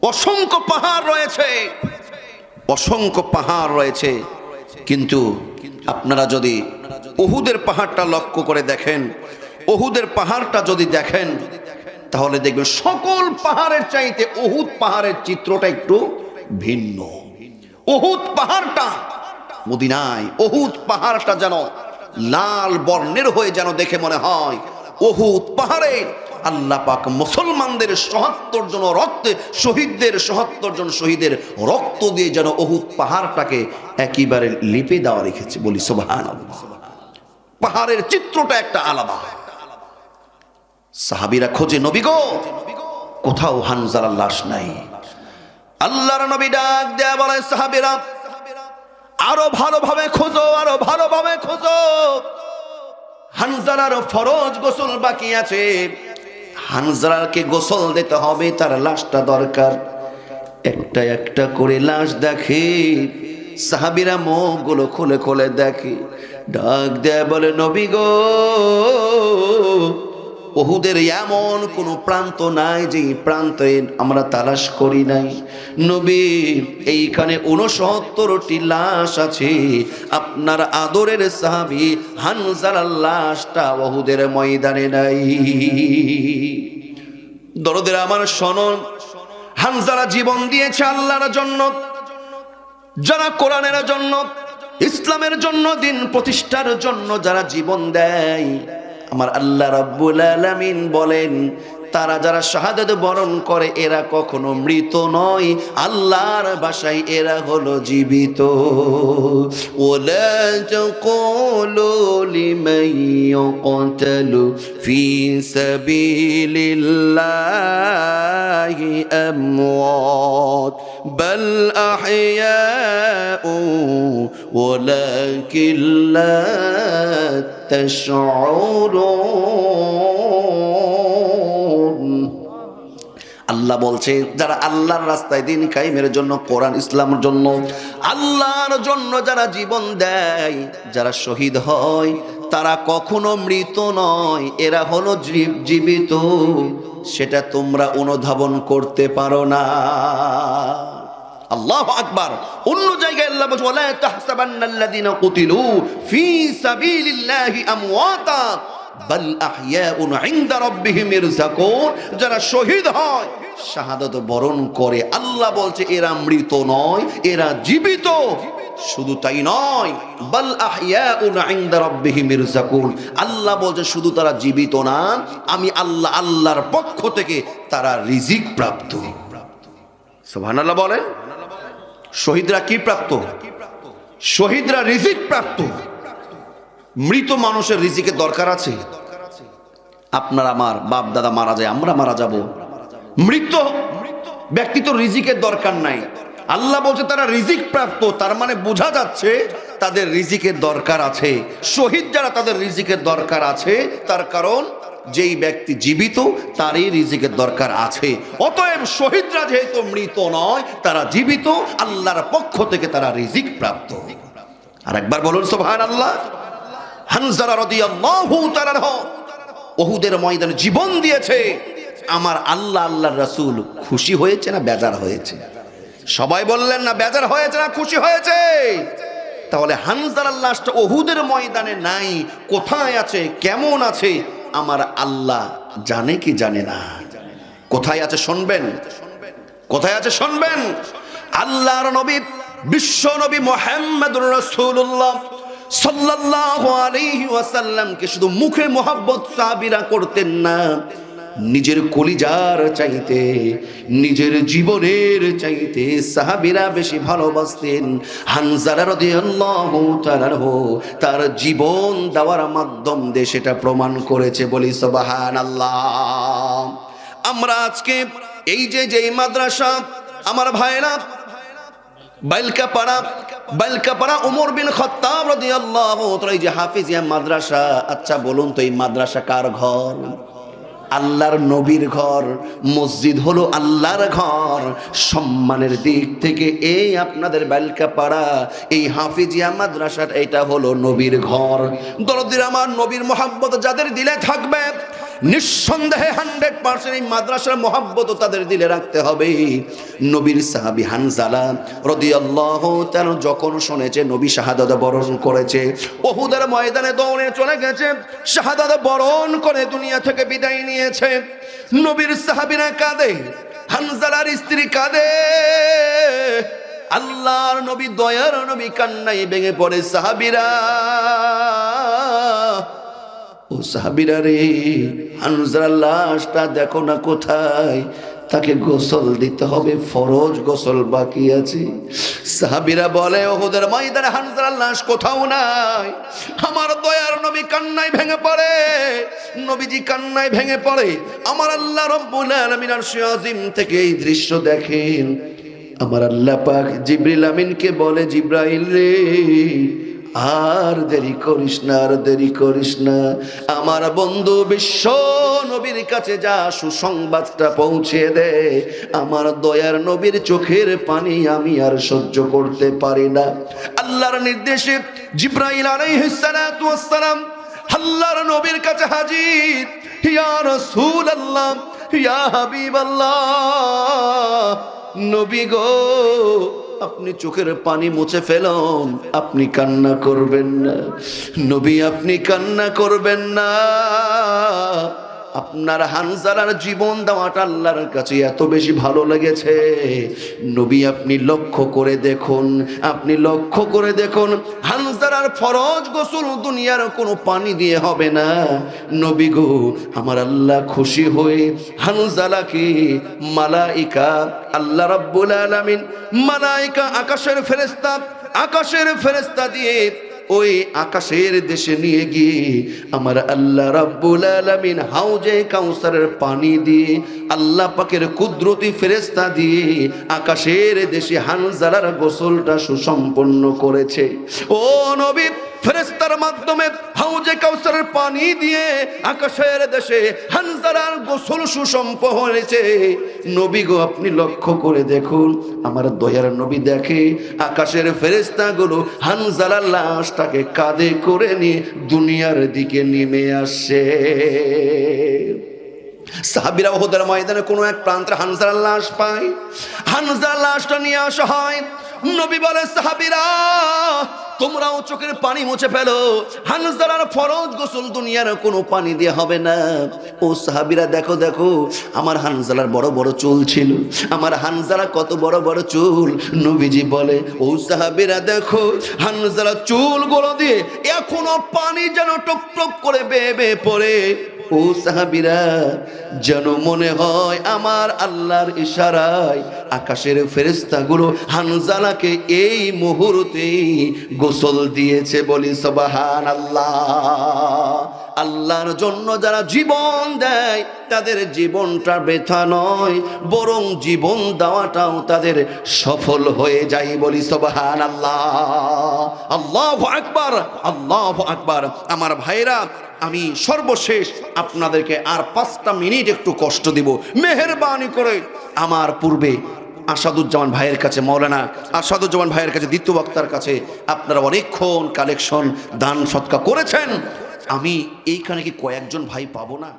অসংখ্য পাহাড় রয়েছে, অসংখ্য পাহাড় রয়েছে, কিন্তু আপনারা যদি উহুদের পাহাড়টা লক্ষ্য করে দেখেন, উহুদের পাহাড়টা যদি দেখেন, তাহলে দেখবেন সকল পাহাড়ের চাইতে উহুদ পাহাড়ের চিত্রটা একটু ভিন্ন। উহুদ পাহাড়টা মদিনায়, উহুদ পাহাড়টা যেন লাল বর্ণের হয়ে যেন দেখে মনে হয় উহুদ পাহাড়ে আল্লাহ পাক মুসলমানদের ৭৭ জন রক্তে শহীদদের ৭৭ জন শহীদের রক্ত দিয়ে যেন উহুদ পাহাড়টাকে একেবারে লিপে দেওয়া রেখেছে। বলি সুবহানাল্লাহ। পাহাড়ের চিত্রটা একটা আলাদা। সাহাবীরা খোঁজে, নবী গো কোথাও হানজালার লাশ নাই। আল্লাহর নবী ডাক দেয়া বলে, সাহাবীরা আরো ভালোভাবে খোঁজো, আরো ভালোভাবে খোঁজো। হানজালার ফরজ গোসল বাকি আছে, হানজালাকে গোসল দিতে হবে, তার লাশটা দরকার। একটা একটা করে লাশ দেখে, সাহাবীরা মুখগুলো খুলে খুলে দেখে, ডাক দেয়া বলে, নবী গো উহুদের এমন কোনো প্রান্ত নাই যে প্রান্তে আমরা তালাশ করি নাই। নবী এইখানে 69টি লাশ আছে, আপনার আদরের সাহাবী হানজালার লাশটা উহুদের ময়দানে নাই। দরদের আমার শোনো, হানজালা জীবন দিয়েছে আল্লাহর জন্য, যারা কোরআনের জন্য, ইসলামের জন্য, দিন প্রতিষ্ঠার জন্য যারা জীবন দেয়, আমার আল্লাহ রাব্বুল আলামিন বলেন, তারা যারা শাহাদাত বরণ করে এরা কখনো মৃত নয়, আল্লাহর ভাষায় এরা হলো জীবিত। ওয়ালা তাকুলু লিমান ইয়াকতালু ফি সাবিলিল্লাহি আমওয়াত বাল আহইয়াউ ওয়ালাকিন লা তাশউরুন। আল্লাহ বলছে, যারা আল্লাহর রাস্তায় দিন কায়েমের জন্য, কোরআন ইসলামের জন্য, আল্লাহর জন্য যারা জীবন দেয়, যারা শহীদ হয়, তারা কখনো মৃত নয়, এরা হলো জীবিত। সেটা তোমরা অনুধাবন করতে পারো না। আল্লাহু আকবার। অন্য জায়গায় আল্লাহ বলছে, ওয়ালা তাহসাবান্নাল্লাযীনা কুতিলু ফী সাবিলিল্লাহি আমওয়াতা বাল আহইয়াউন ইনদা রাব্বিহিম ইরযাকুন। যারা শহীদ হয়, শাহাদাত বরণ করে, আল্লাহ বলছে এরা মৃত নয়, এরা জীবিত। শুধু তাই নয়, বাল আহইয়াউন ইনদা রাব্বিহিম ইরযাকুন, আল্লাহ বলছে শুধু তারা জীবিত না, আমি আল্লাহ, আল্লাহর পক্ষ থেকে তারা রিজিক প্রাপ্ত। সুবহানাল্লাহ বলেন। শহীদরা কি প্রাপ্ত? শহীদরা রিজিক প্রাপ্ত। মৃত মানুষের রিজিকের দরকার আছে? আপনার আমার বাপ দাদা মারা যায়, আমরা মারা যাব, মৃত ব্যক্তি তো রিজিকের দরকার নাই। আল্লাহ বলছে তারা রিজিক প্রাপ্ত, তার মানে বোঝা যাচ্ছে তাদের রিজিকের দরকার আছে। শহীদ যারা, তাদের রিজিকের দরকার আছে, তার কারণ যেই ব্যক্তি জীবিত তারই রিজিকের দরকার আছে। অতএব শহীদরা যেহেতু মৃত নয়, তারা জীবিত, আল্লাহর পক্ষ থেকে তারা রিজিক প্রাপ্ত। আর একবার বলুন সুবহানাল্লাহ। হানজালা রাদিয়াল্লাহু তাআলা উহুদের ময়দানে জীবন দিয়েছে। আমার আল্লাহ, আল্লাহর রাসূল খুশি হয়েছে না বেজার হয়েছে? সবাই বললেন না বেজার হয়েছে না খুশি হয়েছে? তাহলে হানজালার লাশটা উহুদের ময়দানে নাই, কোথায় আছে, কেমন আছে, আমার আল্লাহ জানে কি জানে না? কোথায় আছে শুনবেন, কোথায় আছে শুনবেন। আল্লাহর নবী, বিশ্ব নবী মুহাম্মদুর রাসূলুল্লাহ সাল্লাল্লাহু আলাইহি ওয়াসাল্লামকে শুধু মুখে মোহাব্বত সাহাবীরা করতেন না, নিজের কলিজার চাইতে, নিজের জীবনের চাইতে সাহাবীরা বেশি ভালোবাসতেন। হানজালা রাদিয়াল্লাহু তাআলা তার জীবন দেওয়ার মাধ্যম দিয়ে সেটা প্রমাণ করেছে। বলি সুবহানাল্লাহ। আমরা আজকে এই যে মাদ্রাসা, আমার ভাইরা, বাইলকাপাড়া ওমর বিন খাত্তাব রাদিয়াল্লাহু তাআলা, এই যে হাফিজিয়া মাদ্রাসা, আচ্ছা বলুন তো এই মাদ্রাসা কার ঘর? আল্লাহর নবীর ঘর। মসজিদ হলো আল্লাহর ঘর। সম্মানের দিক থেকে এই আপনাদের বাইলকাপাড়া, এই হাফিজিয়া মাদ্রাসার, এটা হলো নবীর ঘর। দরদির আমার, নবীর মোহাব্বত যাদের দিলে থাকবে, নিঃসন্দেহে 100% এই মাদ্রাসার মোহাব্বত তাদের দিলে রাখতে হবে। নবীর সাহাবী হানজালা রাদিয়াল্লাহু তাআলা যখন শুনেছে নবী শাহাদাত বরণ করেছে, উহুদের ময়দানে দৌড়ে চলে গেছে, শাহাদাত বরণ করে দুনিয়া থেকে বিদায় নিয়েছে। নবীর সাহাবীরা কাঁদে, হানজালার স্ত্রী কাঁদে, আল্লাহর নবী, দয়ার নবী কান্নায় ভেঙে পড়ে। সাহাবীরা, ও সাহাবীরা রে, হানজালার লাশটা দেখো না কোথায়? তাকে গোসল দিতে হবে, ফরজ গোসল বাকি আছে। সাহাবীরা বলে ওহুদের ময়দানে হানজালার লাশ কোথাও নাই। আমার দয়ার নবী কান্নায় ভেঙে পড়ে, নবীজি কান্নায় ভেঙে পড়ে। আমার আল্লাহ রাব্বুল আলামিন আরশে আজিম থেকে এই দৃশ্য দেখেন। আমার আল্লাহ পাক জিবরিল আমিনকে বলে, জিব্রাইল রে, আর দেরি করিস না, আর দেরি করিস না, আমার বন্ধু বিশ্ব নবীর কাছে যা সুসংবাদটা পৌঁছে দে। আমার দয়ার নবীর চোখের পানি আমি আর সহ্য করতে পারি না। আল্লাহর নির্দেশে জিব্রাইল আলাইহিস সালাতু ওয়াস সালাম আল্লাহর নবীর কাছে হাজির। ইয়া রাসূলুল্লাহ, ইয়া হাবিবাল্লাহ, নবী গো, আপনি চোখের পানি মুছে ফেলুন, আপনি কান্না করবেন না। নবী আপনি কান্না করবেন না। আপনার হানজালার জীবন দেওয়াটা আল্লাহর কাছে এত বেশি ভালো লেগেছে। নবী আপনি লক্ষ্য করে দেখুন, আপনি লক্ষ্য করে দেখুন, হানজালার ফরজ গোসল দুনিয়ার কোনো পানি দিয়ে হবে না। নবী গো, আমার আল্লাহ খুশি হয়ে হানজালাকে মালাইকা, আল্লাহ রাব্বুল আলামিন মালাইকা, আকাশের ফেরেশতা দিয়ে ওই আকাশের দেশে নিয়ে গিয়ে আমার আল্লাহ রাব্বুল আলামিন হাউজে কাউসারের পানি দিয়ে, আল্লাহ পাকের কুদরতি ফেরেশতা দিয়ে আকাশের দেশে হানজালার গোসলটা সুসম্পন্ন করেছে। ও নবী, ফেরেশতার মাধ্যমে হাউজে কাউসারের পানি দিয়ে আকাশের দেশে হানজালার গোসল সুসম্পন্ন হয়েছে। নবী গো, আপনি লক্ষ্য করে দেখুন, আমার দয়ার নবী দেখে আকাশের ফেরেশতাগুলো হানজালার লাশটাকে কাঁধে করে নিয়ে দুনিয়ার দিকে নেমে আসে। সাহাবীরা উহুদের ময়দানে কোনো এক প্রান্তে হানজালার লাশ পায়, হানজালার লাশটা নিয়ে আসা হয়। নবী বলে, সাহাবীরা তোমরাও চোখের পানি মুছে ফেলো, হানজালার ফরজ গোসল দুনিয়ার কোনো পানি দিয়ে হবে না। ও সাহাবীরা দেখো দেখো, আমার হানজালার বড় বড় চুল ছিল, আমার হানজালা কত বড় বড় চুল। নবীজি বলে, ও সাহাবীরা দেখো, হানজালার চুলগুলো দিয়ে এখনো পানি যেন টপ টপ করে বেয়ে বেয়ে পড়ে। ও সাহাবীরা, যেন মনে হয় আমার আল্লাহর ইশারায় আকাশের ফেরেশতাগুলো হানজালাকে এই মুহূর্তে গোসল দিয়েছে। বলি সুবহানাল্লাহ। আল্লাহর জন্য যারা জীবন দেয় তাদের জীবনটা বৃথা নয়, বরং জীবন দেওয়াটাও তাদের সফল হয়ে যায়। বলি সুবহানাল্লাহ। আল্লাহু আকবার, আল্লাহু আকবার। আমার ভাইরা, আমি সর্বশেষ আপনাদেরকে আর 5টা মিনিট একটু কষ্ট দিব, মেহেরবানি করে। আমার পূর্বে আসাদুজ্জামান ভাইয়ের কাছে, মাওলানা আসাদুজ্জামান ভাইয়ের কাছে, দ্বিতীয় বক্তার কাছে আপনারা অনেকক্ষণ কালেকশন দান সৎকা করেছেন। আমি এইখানে কি কয়েকজন ভাই পাবো না?